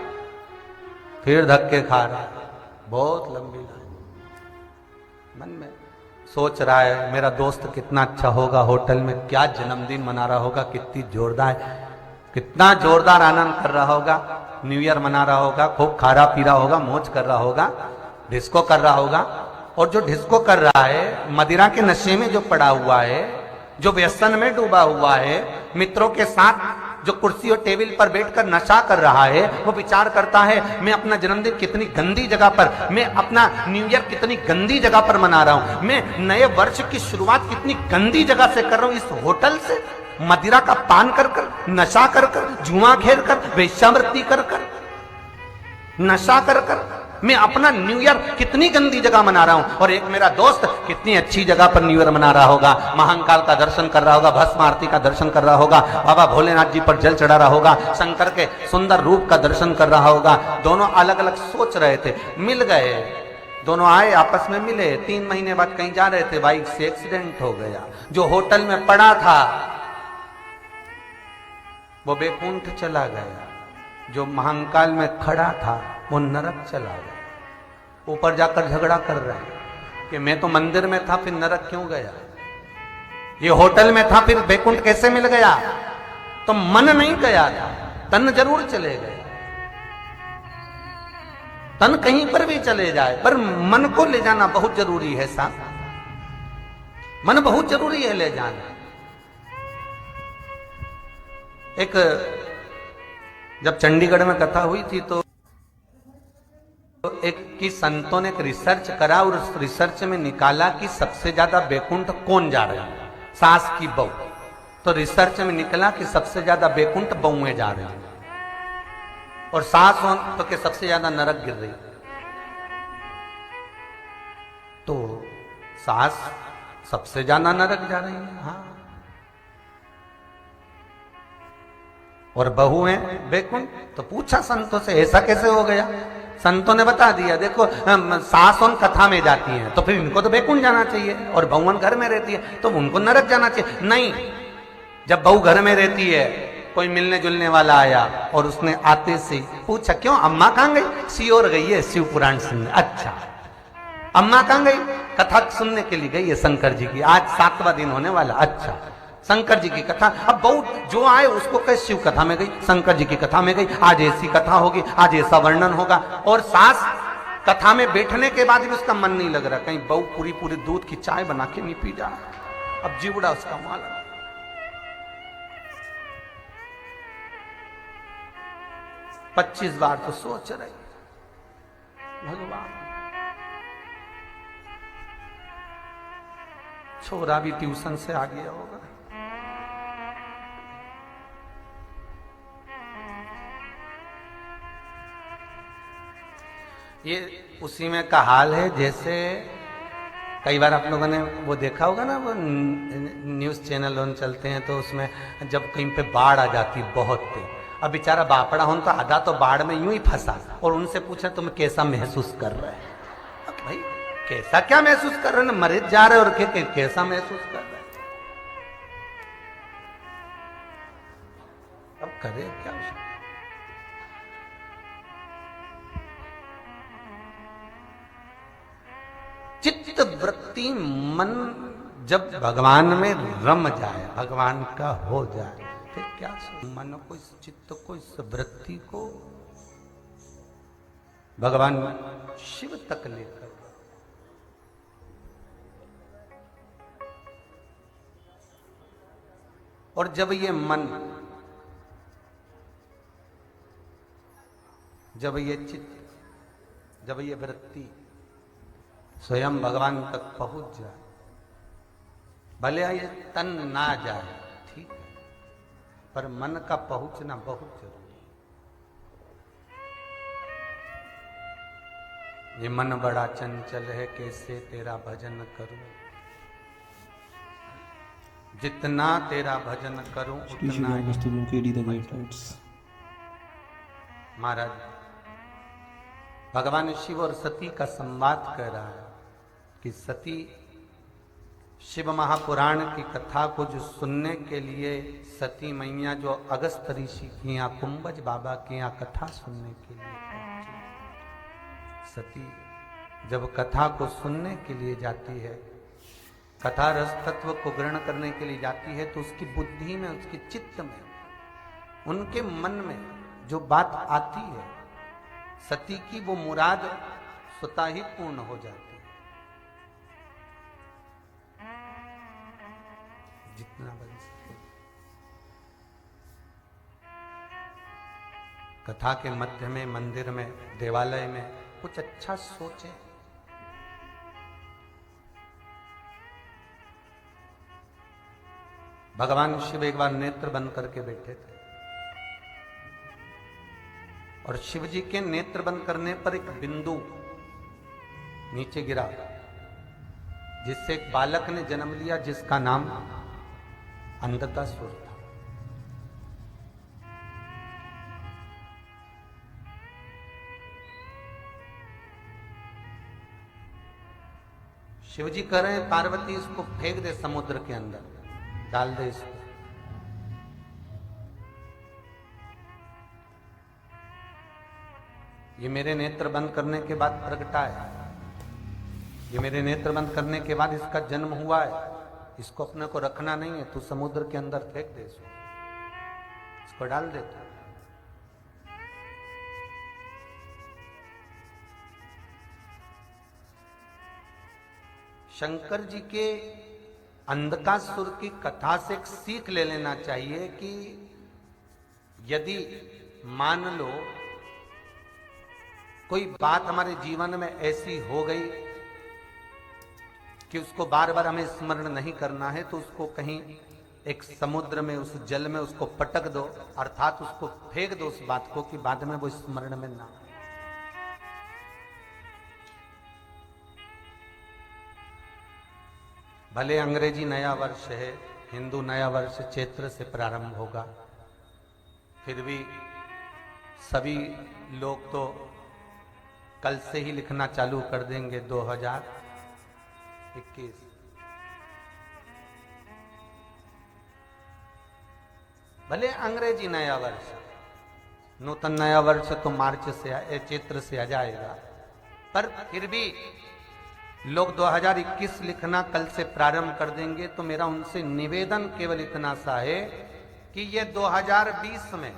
Speaker 1: फिर धक्के खा रहा है, बहुत लंबी लाइन। मन में सोच रहा है मेरा दोस्त कितना अच्छा होगा, होटल में क्या जन्मदिन मना रहा होगा, कितना जोरदार आनंद कर रहा होगा, न्यू ईयर मना रहा होगा, खूब खा रहा पी रहा होगा, मौज कर रहा होगा, डिस्को कर रहा होगा। और जो डिस्को कर रहा है, मदिरा के नशे में जो पड़ा हुआ है, जो व्यसन में डूबा हुआ है, मित्रों के साथ जो कुर्सी और टेबल पर बैठकर नशा कर रहा है, वो विचार करता है मैं अपना जन्मदिन कितनी गंदी जगह पर, मैं अपना न्यू ईयर कितनी गंदी जगह पर मना रहा हूं, मैं नए वर्ष की शुरुआत कितनी गंदी जगह से कर रहा हूं, इस होटल से, मदिरा का पान कर कर, नशा कर कर, जुआ खेल कर, वेश्यावृत्ति कर कर, नशा कर कर मैं अपना न्यू ईयर कितनी गंदी जगह मना रहा हूं। और एक मेरा दोस्त कितनी अच्छी जगह पर न्यू ईयर मना रहा होगा, महाकाल का दर्शन कर रहा होगा, भस्म आरती का दर्शन कर रहा होगा, बाबा भोलेनाथ जी पर जल चढ़ा रहा होगा, शंकर के सुंदर रूप का दर्शन कर रहा होगा। दोनों अलग अलग सोच रहे थे, मिल गए, दोनों आए, आपस में मिले। 3 महीने बाद कहीं जा रहे थे, बाइक से एक्सीडेंट हो गया। जो होटल में पड़ा था वो बैकुंठ चला गया, जो महाकाल में खड़ा था वो नरक चला गया। ऊपर जाकर झगड़ा कर रहे हैं कि मैं तो मंदिर में था, फिर नरक क्यों गया, ये होटल में था, फिर बैकुंठ कैसे मिल गया। तो मन नहीं गया था, तन जरूर चले गए। तन कहीं पर भी चले जाए, पर मन को ले जाना बहुत जरूरी है साहब, मन बहुत जरूरी है ले जाना। एक जब चंडीगढ़ में कथा हुई थी तो एक की संतों ने एक रिसर्च करा, और उस रिसर्च में निकाला कि सबसे ज्यादा बैकुंठ कौन जा रहे हैं, सास की बहू। तो रिसर्च में निकला कि सबसे ज्यादा बैकुंठ बहुएं जा रहे हैं, और सास हो तो के सबसे ज्यादा नरक गिर रही। तो सास सबसे ज्यादा नरक जा रही है, हाँ, और बहू है बैकुंठ। तो पूछा संतों से ऐसा कैसे हो गया। संतों ने बता दिया, देखो सास उन कथा में जाती हैं तो फिर इनको तो बैकुंठ जाना चाहिए, और बहुवन घर में रहती है तो उनको नरक जाना चाहिए। नहीं, जब बहू घर में रहती है, कोई मिलने जुलने वाला आया और उसने आते से पूछा क्यों अम्मा कहां गई, सियोर गई है शिव पुराण सुनने। अच्छा, अम्मा कहां गई, कथा सुनने के लिए गई है शंकर जी की, आज 7वां दिन होने वाला। अच्छा, शंकर जी की कथा। अब बहु जो आए उसको कहे शिव कथा में गई, शंकर जी की कथा में गई, आज ऐसी कथा होगी, आज ऐसा वर्णन होगा। और सास कथा में बैठने के बाद भी उसका मन नहीं लग रहा, कहीं बहु पूरी पूरी दूध की चाय बना के नहीं पी जा रहा। अब जीवड़ा उसका वहां लगा। 25 बार तो सोच रही, भगवान छोरा भी ट्यूशन से आ गया होगा। ये उसी में का हाल है जैसे कई बार आप लोगों ने वो देखा होगा ना, वो न्यूज़ चैनल ऑन चलते हैं तो उसमें जब कहीं पे बाढ़ आ जाती बहुत तेज, अब बेचारा बापड़ा हो तो आधा तो बाढ़ में यूं ही फंसा, और उनसे पूछा तुम कैसा महसूस कर रहे हैं। अब भाई कैसा क्या महसूस कर रहे हैं, मरे जा रहे और कैसा महसूस कर रहे हैं, अब करे क्या। चित्त वृत्ति मन जब भगवान में रम जाए, भगवान का हो जाए, फिर क्या मन को, इस चित्त को, इस वृत्ति को भगवान शिव तक लेकर, और जब ये मन जब ये चित्त, जब ये वृत्ति स्वयं भगवान तक पहुंच जाए, भले ये तन ना जाए, ठीक है, पर मन का पहुंचना बहुत जरूरी है। ये मन बड़ा चंचल है, कैसे तेरा भजन करूं, जितना तेरा भजन करूं
Speaker 2: श्री
Speaker 1: उतना
Speaker 2: शिवाय
Speaker 1: ही।
Speaker 2: मस्तुभ्यम के डी द ग्रेट लाइट्स।
Speaker 1: महाराज भगवान शिव और सती का संवाद कर रहा है कि सती शिव महापुराण की कथा को जो सुनने के लिए सती मैया जो अगस्त ऋषि के यहाँ, कुंभज बाबा के यहाँ कथा सुनने के लिए पहुंची। सती जब कथा को सुनने के लिए जाती है, कथा रस तत्व को ग्रहण करने के लिए जाती है, तो उसकी बुद्धि में, उसके चित्त में, उनके मन में जो बात आती है, सती की वो मुराद स्वतः ही पूर्ण हो जाती है। जितना बन सके कथा के मध्य में, मंदिर में, देवालय में कुछ अच्छा सोचें। भगवान शिव एक बार नेत्र बंद करके बैठे थे और शिव जी के नेत्र बंद करने पर एक बिंदु नीचे गिरा, जिससे एक बालक ने जन्म लिया, जिसका नाम अंधकासुर था। शिव जी कह रहे हैं पार्वती इसको फेंक दे समुद्र के अंदर, डाल दे इसको। ये मेरे नेत्र बंद करने के बाद प्रगटा है, ये मेरे नेत्र बंद करने के बाद इसका जन्म हुआ है, इसको अपने को रखना नहीं है, तू समुद्र के अंदर फेंक दे इसको डाल दे तू। शंकर जी के अंधकासुर की कथा से एक सीख ले लेना चाहिए कि यदि मान लो कोई बात हमारे जीवन में ऐसी हो गई कि उसको बार बार हमें स्मरण नहीं करना है, तो उसको कहीं एक समुद्र में, उस जल में उसको पटक दो, अर्थात उसको फेंक दो उस बात को, कि बाद में वो स्मरण में ना। भले अंग्रेजी नया वर्ष है, हिंदू नया वर्ष चैत्र से प्रारंभ होगा, फिर भी सभी लोग तो कल से ही लिखना चालू कर देंगे 2021। भले अंग्रेजी नया वर्ष, नूतन नया वर्ष तो मार्च से, चैत्र से आ जाएगा, पर फिर भी लोग 2021 लिखना कल से प्रारंभ कर देंगे। तो मेरा उनसे निवेदन केवल इतना सा है कि ये 2020 में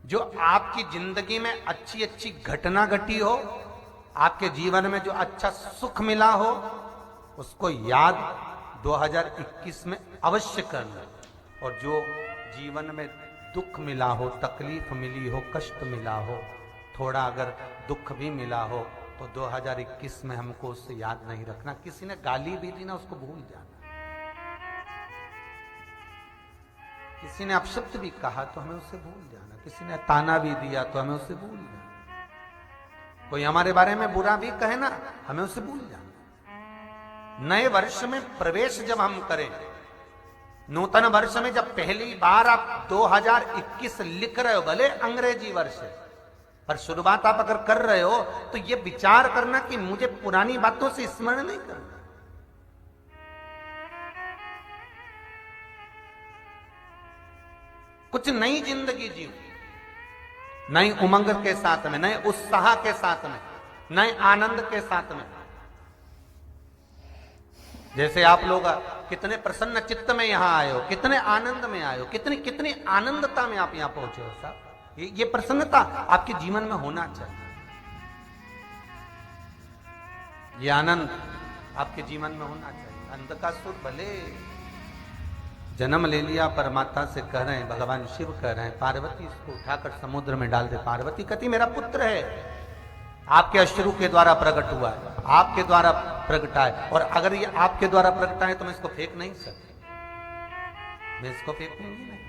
Speaker 1: जो आपकी जिंदगी में अच्छी अच्छी घटना घटी हो, आपके जीवन में जो अच्छा सुख मिला हो, उसको याद 2021 में अवश्य करना। और जो जीवन में दुख मिला हो, तकलीफ मिली हो, कष्ट मिला हो, थोड़ा अगर दुख भी मिला हो, तो 2021 में हमको उससे याद नहीं रखना। किसी ने गाली भी दी ना, उसको भूल जाना। किसी ने अपशब्द भी कहा तो हमें उससे भूल जाना। किसी ने ताना भी दिया तो हमें उससे भूल जाना। कोई हमारे बारे में बुरा भी कहे ना, हमें उससे भूल जाना। नए वर्ष में प्रवेश जब हम करें, नूतन वर्ष में जब पहली बार आप 2021 लिख रहे हो, भले अंग्रेजी वर्ष है, पर शुरुआत आप अगर कर रहे हो तो ये विचार करना कि मुझे पुरानी बातों से स्मरण नहीं करना। कुछ नई जिंदगी जियो, नई उमंग के साथ में, नए उत्साह के साथ में, नए आनंद के साथ में। जैसे आप लोग कितने प्रसन्न चित्त में यहां आए हो, कितने आनंद में आए हो, कितनी कितनी आनंदता में आप यहां पहुंचे हो साहब। ये प्रसन्नता आपके जीवन में होना चाहिए। ये आनंद आपके जीवन में होना चाहिए। अंधकासुर भले जन्म ले लिया पर माता से कह रहे हैं, भगवान शिव कह रहे हैं पार्वती इसको उठाकर समुद्र में डाल दे। पार्वती कहती मेरा पुत्र है, आपके अश्रु के द्वारा प्रकट हुआ है, आपके द्वारा प्रगटा है, और अगर ये आपके द्वारा प्रगटा है तो मैं इसको फेंक नहीं सकती, मैं इसको फेंकूंगी नहीं,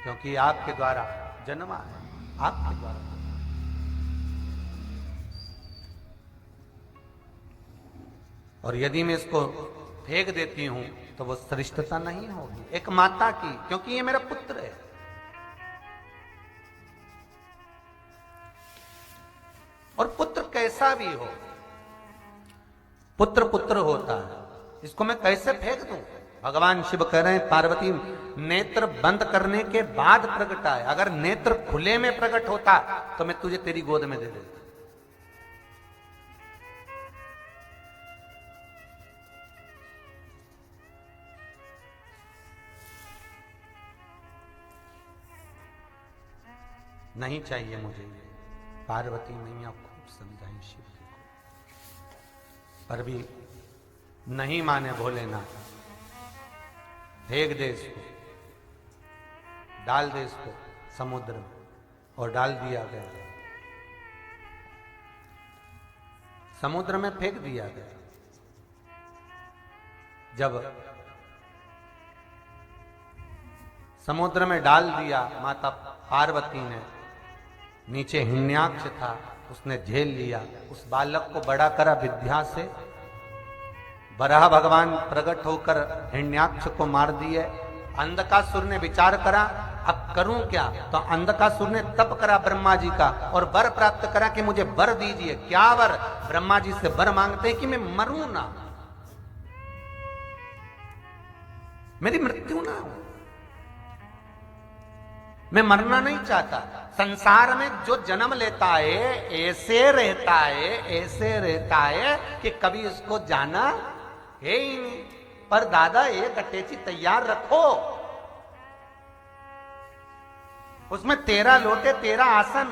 Speaker 1: क्योंकि ये आपके द्वारा जन्मा है, आपके द्वारा। और यदि मैं इसको फेंक देती हूं तो वो श्रेष्ठता नहीं होगी एक माता की, क्योंकि ये मेरा पुत्र है। और पुत्र कैसा भी हो, पुत्र पुत्र होता है, इसको मैं कैसे फेंक दूं? भगवान शिव कह रहे हैं पार्वती नेत्र बंद करने के बाद प्रगटा है, अगर नेत्र खुले में प्रकट होता तो मैं तुझे तेरी गोद में दे देता। नहीं चाहिए मुझे ये। पार्वती मैया खूब समझाई शिव जी को, पर भी नहीं माने भोलेनाथ। फेंक दे इसको, डाल दे इसको समुद्र में, और डाल दिया गया, समुद्र में फेंक दिया गया। जब समुद्र में डाल दिया माता पार्वती ने, नीचे हिरण्याक्ष था, उसने झेल लिया, उस बालक को बड़ा करा विद्या से। बराह भगवान प्रकट होकर हिरण्याक्ष को मार दिए। अंधकासुर ने विचार करा अब करूं क्या, तो अंधकासुर ने तप करा ब्रह्मा जी का और वर प्राप्त करा कि मुझे वर दीजिए। क्या वर? ब्रह्मा जी से वर मांगते हैं कि मैं मरूं ना, मेरी मृत्यु ना हो, मैं मरना नहीं चाहता। संसार में जो जन्म लेता है ऐसे रहता है, ऐसे रहता है कि कभी इसको जाना है ही नहीं। पर दादा एक अटैची तैयार रखो, उसमें 13 लोटे 13 आसन।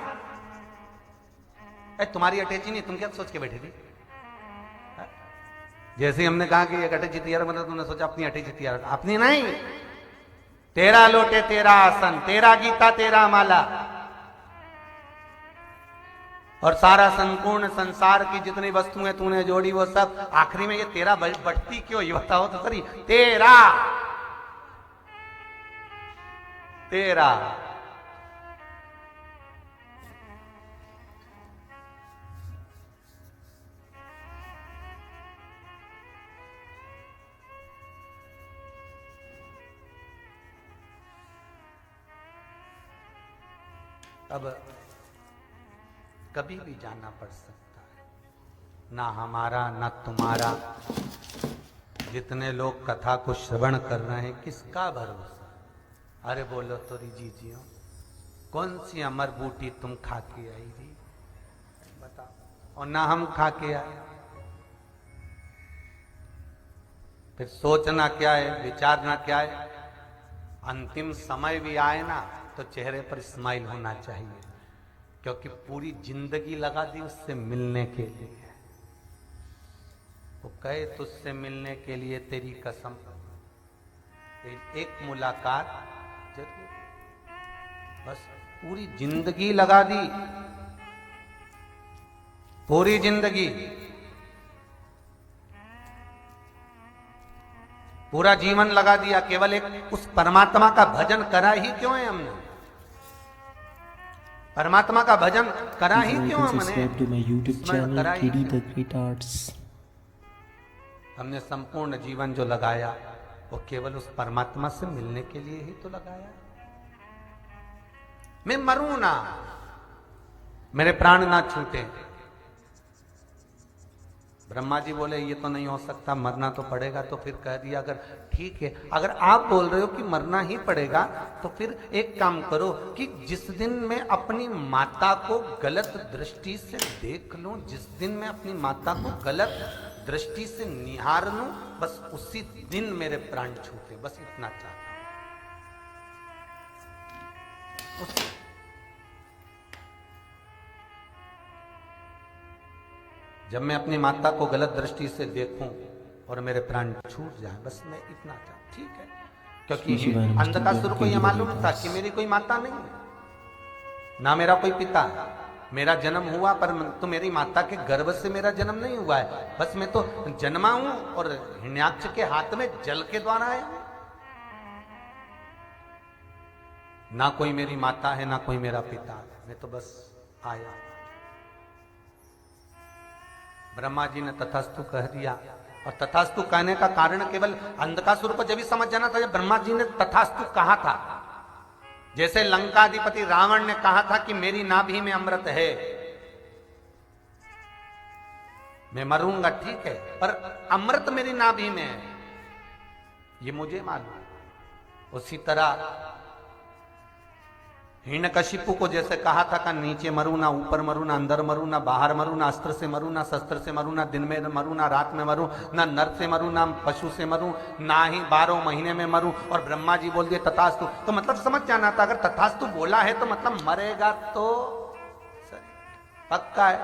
Speaker 1: तुम्हारी अटैची नहीं, तुम क्या सोच के बैठे थी? जैसे ही हमने कहा कि एक अटैची तैयार, मतलब तुमने सोचा अपनी अटैची तैयार, अपनी नहीं। 13 लोटे 13 आसन, 13 गीता 13 माला, और सारा संपूर्ण संसार की जितनी वस्तुएं तूने जोड़ी वो सब। आखिरी में ये 13 बढ़ती क्यों, ये बताओ तो सही। 13 अब कभी भी जाना पड़ सकता है, ना हमारा ना तुम्हारा। जितने लोग कथा को श्रवण कर रहे हैं, किसका भरोसा? अरे बोलो तो जीजियो, कौन सी अमर बूटी तुम खा के आई थी बताओ, और ना हम खा के आए। फिर सोचना क्या है, विचारना क्या है? अंतिम समय भी आए ना तो चेहरे पर स्माइल होना चाहिए, क्योंकि पूरी जिंदगी लगा दी उससे मिलने के लिए। वो कहे तुझसे मिलने के लिए तेरी कसम, एक मुलाकात जरूर। बस पूरी जिंदगी लगा दी, पूरी जिंदगी, पूरा जीवन लगा दिया, केवल एक उस परमात्मा का भजन करा ही क्यों है हमने? परमात्मा का भजन करा ही क्यों हमने? हमने संपूर्ण जीवन जो लगाया वो केवल उस परमात्मा से मिलने के लिए ही तो लगाया। मैं मरूं ना, मेरे प्राण ना छूटे। ब्रह्मा जी बोले ये तो नहीं हो सकता, मरना तो पड़ेगा। तो फिर कह दिया अगर ठीक है, अगर आप बोल रहे हो कि मरना ही पड़ेगा, तो फिर एक काम करो कि जिस दिन मैं अपनी माता को गलत दृष्टि से देख लूं, जिस दिन मैं अपनी माता को गलत दृष्टि से निहार लूं, बस उसी दिन मेरे प्राण छूटे। बस इतना चाहता हूं। जब मैं अपनी माता को गलत दृष्टि से देखूं और मेरे प्राण छूट जाए, बस मैं इतना चाहता। ठीक है, क्योंकि
Speaker 2: शिवाय नमस्तुभ्यं
Speaker 1: अंधकासुर को
Speaker 2: के
Speaker 1: यह मालूम था
Speaker 2: दास।
Speaker 1: कि मेरी कोई माता नहीं है, ना मेरा कोई पिता है। मेरा जन्म हुआ पर तो मेरी माता के गर्भ से मेरा जन्म नहीं हुआ है, बस मैं तो जन्मा हूं और हिरण्याक्ष के हाथ में जल के द्वारा आया। ना कोई मेरी माता है, ना कोई मेरा पिता है, मैं तो बस आया। ब्रह्मा जी ने तथास्तु कह दिया, और तथास्तु कहने का कारण केवल अंधकासुर को जब भी समझ जाना था जब ब्रह्मा जी ने तथास्तु कहा था। जैसे लंकाधिपति रावण ने कहा था कि मेरी नाभि में अमृत है, मैं मरूंगा ठीक है, पर अमृत मेरी नाभि में है, ये मुझे मालूम। उसी तरह हिरण्यकशिपु को जैसे कहा था कि नीचे मरू ना, ऊपर मरू ना, अंदर मरू ना, बाहर मरू ना, अस्त्र से मरू ना, शस्त्र से मरू ना, दिन में मरू ना, रात में मरू ना, नर से मरू ना, पशु से मरू ना, ही 12 महीने में मरू। और ब्रह्मा जी बोल दिए तथास्तु, तो मतलब समझ जाना था अगर तथास्तु बोला है तो मतलब मरेगा तो पक्का है।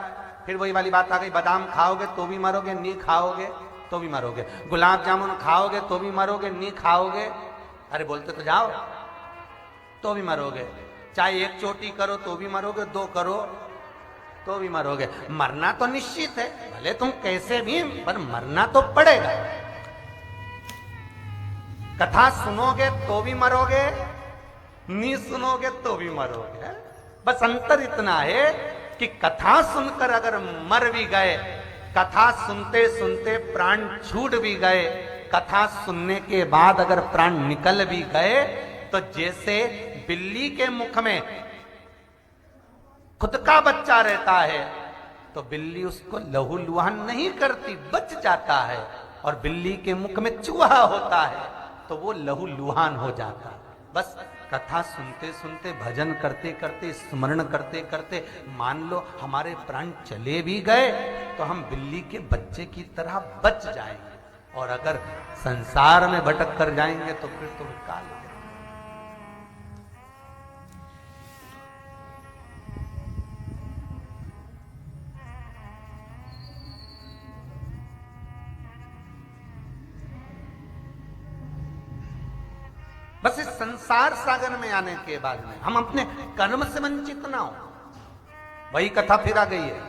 Speaker 1: फिर वही वाली बात आ गई, बादाम खाओगे तो भी मरोगे, नहीं खाओगे तो भी मरोगे, गुलाब जामुन खाओगे तो भी मरोगे, नहीं खाओगे, अरे बोलते तो जाओ, तो भी मरोगे। चाहे एक चोटी करो तो भी मरोगे, 2 करो तो भी मरोगे। मरना तो निश्चित है, भले तुम कैसे भी, पर मरना तो पड़ेगा। कथा सुनोगे तो भी मरोगे, नहीं सुनोगे तो भी मरोगे। बस अंतर इतना है कि कथा सुनकर अगर मर भी गए, कथा सुनते सुनते प्राण छूट भी गए, कथा सुनने के बाद अगर प्राण निकल भी गए, तो जैसे बिल्ली के मुख में खुद का बच्चा रहता है तो बिल्ली उसको लहूलुहान नहीं करती, बच जाता है, और बिल्ली के मुख में चूहा होता है तो वो लहूलुहान हो जाता है। बस कथा सुनते सुनते, भजन करते करते, स्मरण करते करते मान लो हमारे प्राण चले भी गए तो हम बिल्ली के बच्चे की तरह बच जाएंगे, और अगर संसार में भटक कर जाएंगे तो फिर तो काल है। बस इस संसार सागर में आने के बाद में हम अपने कर्म से वंचित ना हो। वही कथा फिर आ गई है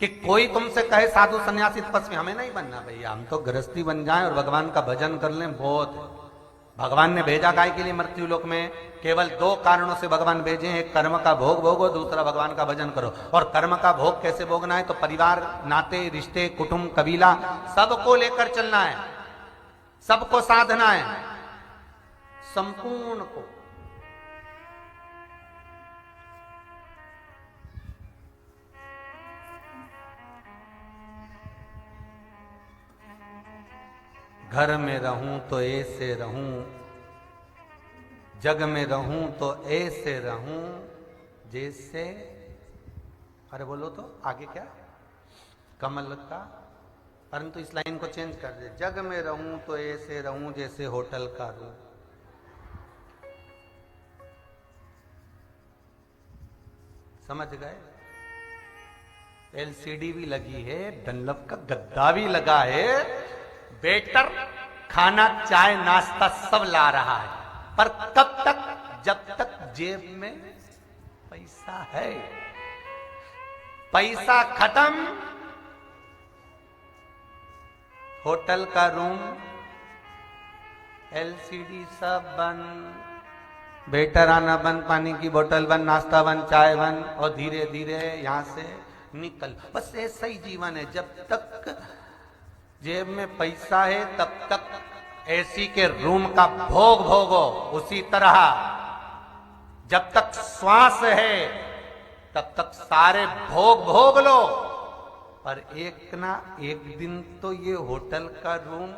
Speaker 1: कि कोई तुमसे कहे साधु सन्यासी तपस्वी, हमें नहीं बनना भैया, हम तो गृहस्थी बन जाएं और भगवान का भजन कर लें, बहुत है। भगवान ने भेजा काय के लिए मृत्यु लोक में? केवल 2 कारणों से भगवान भेजे, एक कर्म का भोग भोगो, दूसरा भगवान का भजन करो। और कर्म का भोग कैसे भोगना है? तो परिवार, नाते, रिश्ते, कुटुंब, कबीला सबको लेकर चलना है, सबको साधना है, संपूर्ण को। घर में रहूं तो ऐसे रहूं, जग में रहूं तो ऐसे रहूं जैसे, अरे बोलो तो आगे क्या, कमल का, परंतु इस लाइन को चेंज कर दे, जग में रहूं तो ऐसे रहूं जैसे होटल का रूम। समझ गए? एलसीडी भी लगी है, डनलप का गद्दा भी लगा है, वेटर खाना चाय नाश्ता सब ला रहा है, पर कब तक? जब तक जेब में पैसा है। पैसा खत्म, होटल का रूम, एलसीडी सब बंद, वेटर आना बंद, पानी की बोतल बंद, नाश्ता बंद, चाय बंद, और धीरे धीरे यहां से निकल। बस ऐसा ही जीवन है, जब तक जेब में पैसा है तब तक एसी के रूम का भोग भोगो। उसी तरह जब तक श्वास है तब तक सारे भोग भोग लो, पर एक ना एक दिन तो ये होटल का रूम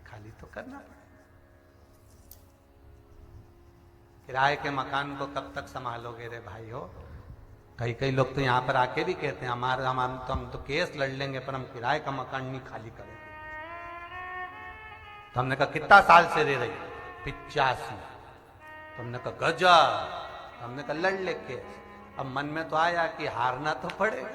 Speaker 1: खाली तो करना पड़ेगा। किराए के मकान को कब तक संभालोगे रे भाई हो? कई लोग तो यहाँ पर आके भी कहते हैं हम तो केस लड़ लेंगे पर हम किराए का मकान नहीं खाली करेंगे। तो हमने कहा कितना साल से रह रही? 85। तो हमने कहा गजब। हमने कहा लड़ ले केस। अब मन में तो आया कि हारना तो पड़ेगा,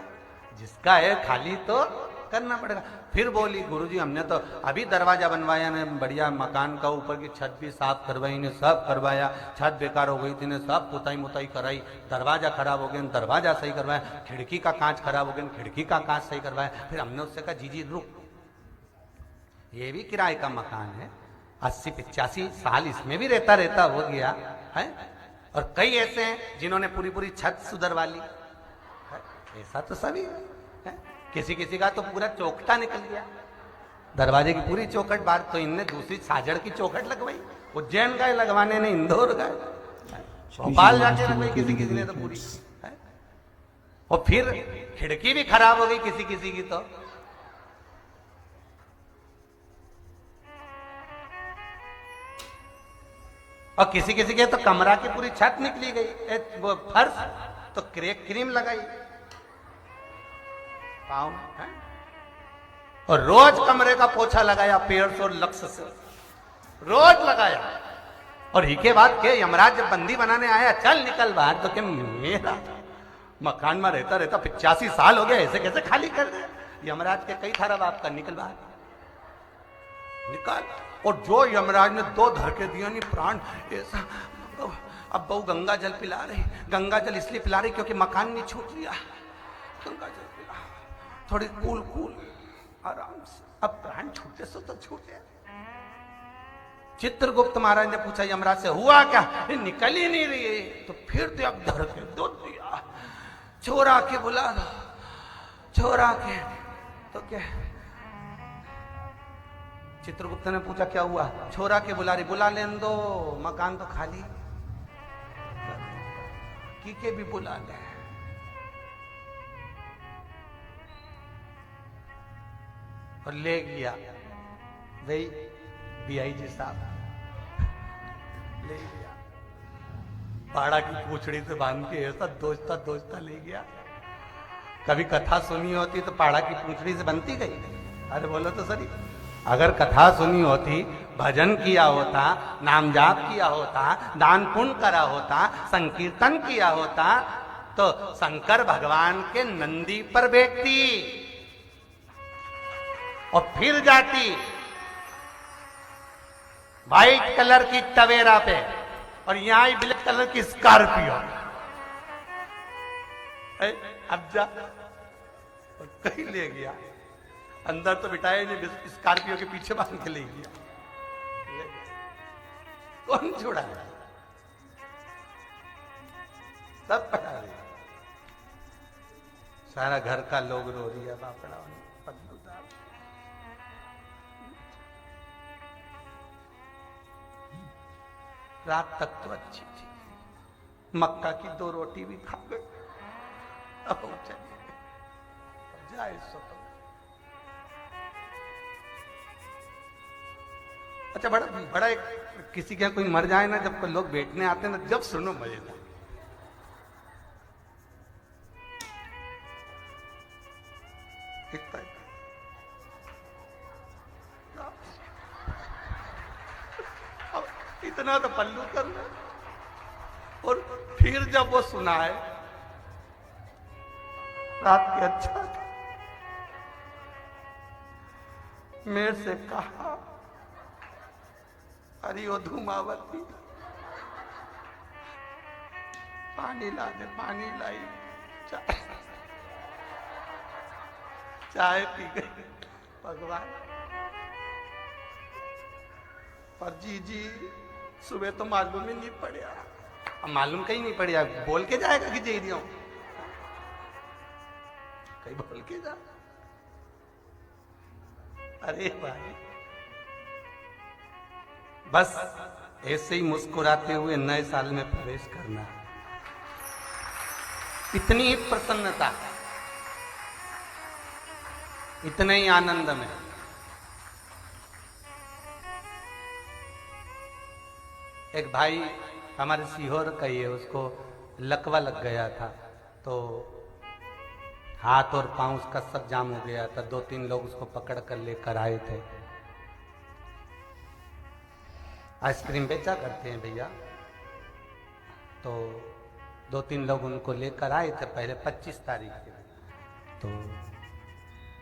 Speaker 1: जिसका है खाली तो करना पड़ेगा। फिर बोली गुरुजी हमने तो अभी दरवाजा बनवाया ने, बढ़िया मकान का ऊपर की छत भी साफ करवाई ने, सब करवाया, छत बेकार हो गई थी ने, सब पुताई मुताई कराई, दरवाजा खराब हो गया, दरवाजा सही करवाया, खिड़की का कांच खराब हो गया, खिड़की का कांच सही करवाया। फिर हमने उससे कहा जी रुक, ये भी किराए का मकान है, 80-85 साल इसमें भी रहता हो गया है, और कई ऐसे हैं जिन्होंने पूरी पूरी छत सुधरवा ली, ऐसा तो सभी है। किसी किसी का तो पूरा चौखटा निकल गया, दरवाजे की पूरी चौखट बार, तो इनने दूसरी साजड़ की चौखट लगवाई, उज्जैन गए लगवाने ने, इंदौर गए, भोपाल जाके लगवाई किसी किसी ने तो पूरी है। और फिर खिड़की भी खराब हो गई किसी किसी की तो। और किसी किसी के तो कमरा की पूरी छत निकली गई, वो फर्श तो क्रीम लगाई पाँव में, और रोज कमरे का पोछा लगाया पेड़ से और लक्स से, रोज लगाया। और ही के बाद के यमराज जब बंदी बनाने आया, चल निकल बाहर, तो क्या मेरा मकान में रहता 85 साल हो गया, ऐसे कैसे खाली कर दे? यमराज के कई थारा बाप का, निकल बाहर निकाल। और जो यमराज ने 2 धड़के दिया नहीं प्राण ऐसा। अब बहू गंगा जल पिला रही, गंगा जल इसलिए पिला रही क्योंकि मकान नहीं छूट लिया, गंगा जल पिला, थोड़ी कूल आराम से, अब प्राण छूटे सो तो छूटे। चित्रगुप्त महाराज ने पूछा यमराज से, हुआ क्या? ये निकल ही नहीं रही है। तो फिर तो अब धड़के दो दिया, छोरा के बुला दो, छोरा के। तो क्या चित्रगुप्त ने पूछा क्या हुआ? छोरा के बुला रही, बुला लेन दो, मकान तो खाली, की के भी बुला ले। और ले गया भाई BIG साहब, ले गया, पाड़ा की पूछड़ी से बांध के ऐसा दोस्ता ले गया। कभी कथा सुनी होती तो पाड़ा की पूछड़ी से बनती गई? अरे बोलो तो सही, अगर कथा सुनी होती, भजन किया होता, नाम जाप किया होता, दान पुण्य करा होता, संकीर्तन किया होता, तो शंकर भगवान के नंदी पर बैठती और फिर जाती व्हाइट कलर की टवेरा पे, और यहां ब्लैक कलर की स्कॉर्पियो। अब जा, और कहीं ले गया, अंदर तो बिठाया नहीं, स्कॉर्पियो के पीछे बांध के ले गया। कौन छोड़ा है? सब पटा रहे, सारा घर का लोग रो दिया, बापड़ा पद्मदार। रात तक तो अच्छी थी, मक्का की 2 रोटी भी खा गए, अब चलिए जाए सो। अच्छा, बड़ा एक किसी के कोई मर जाए ना, जब कोई लोग बैठने आते हैं ना, जब सुनो मजेदार। इतना तो पल्लू करना, और फिर जब वो सुनाए रात के, अच्छा मेरे से कहा, अरे ओ धूमावती पानी ला दे, पानी लाई, चाय पी गई भगवान। पर जी सुबह तो मालूम ही नहीं पड़ा, अब मालूम कहीं नहीं पड़ा, बोल के जाएगा कि जी दियो, कहीं बोल के जा। अरे भाई, बस ऐसे ही मुस्कुराते हुए नए साल में प्रवेश करना, इतनी ही प्रसन्नता, इतने ही आनंद में। एक भाई हमारे सीहोर का ही है, उसको लकवा लग गया था, तो हाथ और पांव उसका सब जाम हो गया था। 2-3 लोग उसको पकड़ कर लेकर आए थे। आइसक्रीम बेचा करते हैं भैया, तो 2-3 लोग उनको लेकर आए थे पहले 25 तारीख के। तो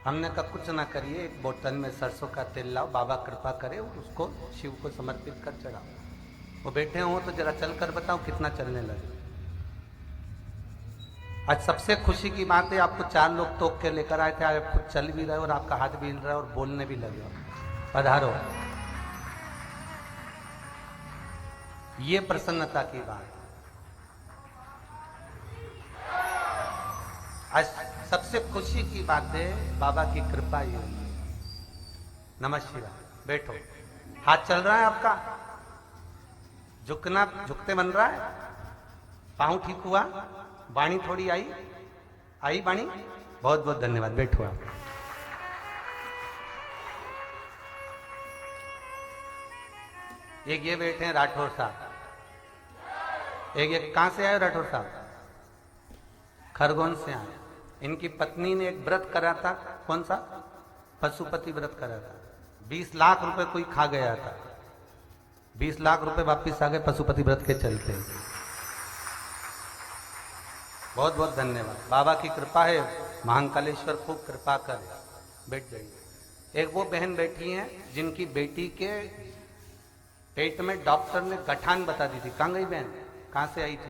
Speaker 1: हमने कहा कुछ ना करिए, एक बोतल में सरसों का तेल लाओ, बाबा कृपा करे और उसको शिव को समर्पित कर चढ़ाओ। वो बैठे हो तो जरा चल कर बताओ कितना चलने लगे। आज सबसे खुशी की बात है, आपको 4 लोग तोक के लेकर आए थे, आज आप खुद चल भी रहे हो और आपका हाथ भी हिल रहा है और बोलने भी लगे हो। पधारो। ये प्रसन्नता की बात। आज सबसे खुशी की बात है, बाबा की कृपा ये हुई। नमः शिवाय। बैठो। हाथ चल रहा है आपका? झुकना झुकते बन रहा है? पांव ठीक हुआ? वाणी थोड़ी आई वाणी? बहुत बहुत धन्यवाद। बैठो आप। एक ये बैठे हैं राठौर साहब। एक कहां से आए राठौर साहब? खरगोन से आए। इनकी पत्नी ने एक व्रत करा था। कौन सा? पशुपति व्रत करा था। 20 लाख रुपए कोई खा गया था। 20 लाख रुपए वापिस आ गए पशुपति व्रत के चलते। बहुत बहुत धन्यवाद। बाबा की कृपा है, महाकालेश्वर खूब कृपा करे। बैठ जाइए। एक वो बहन बैठी हैं जिनकी बेटी के पेट में डॉक्टर ने गठान बता दी थी। कहाँ गई बहन? कहाँ से आई थी?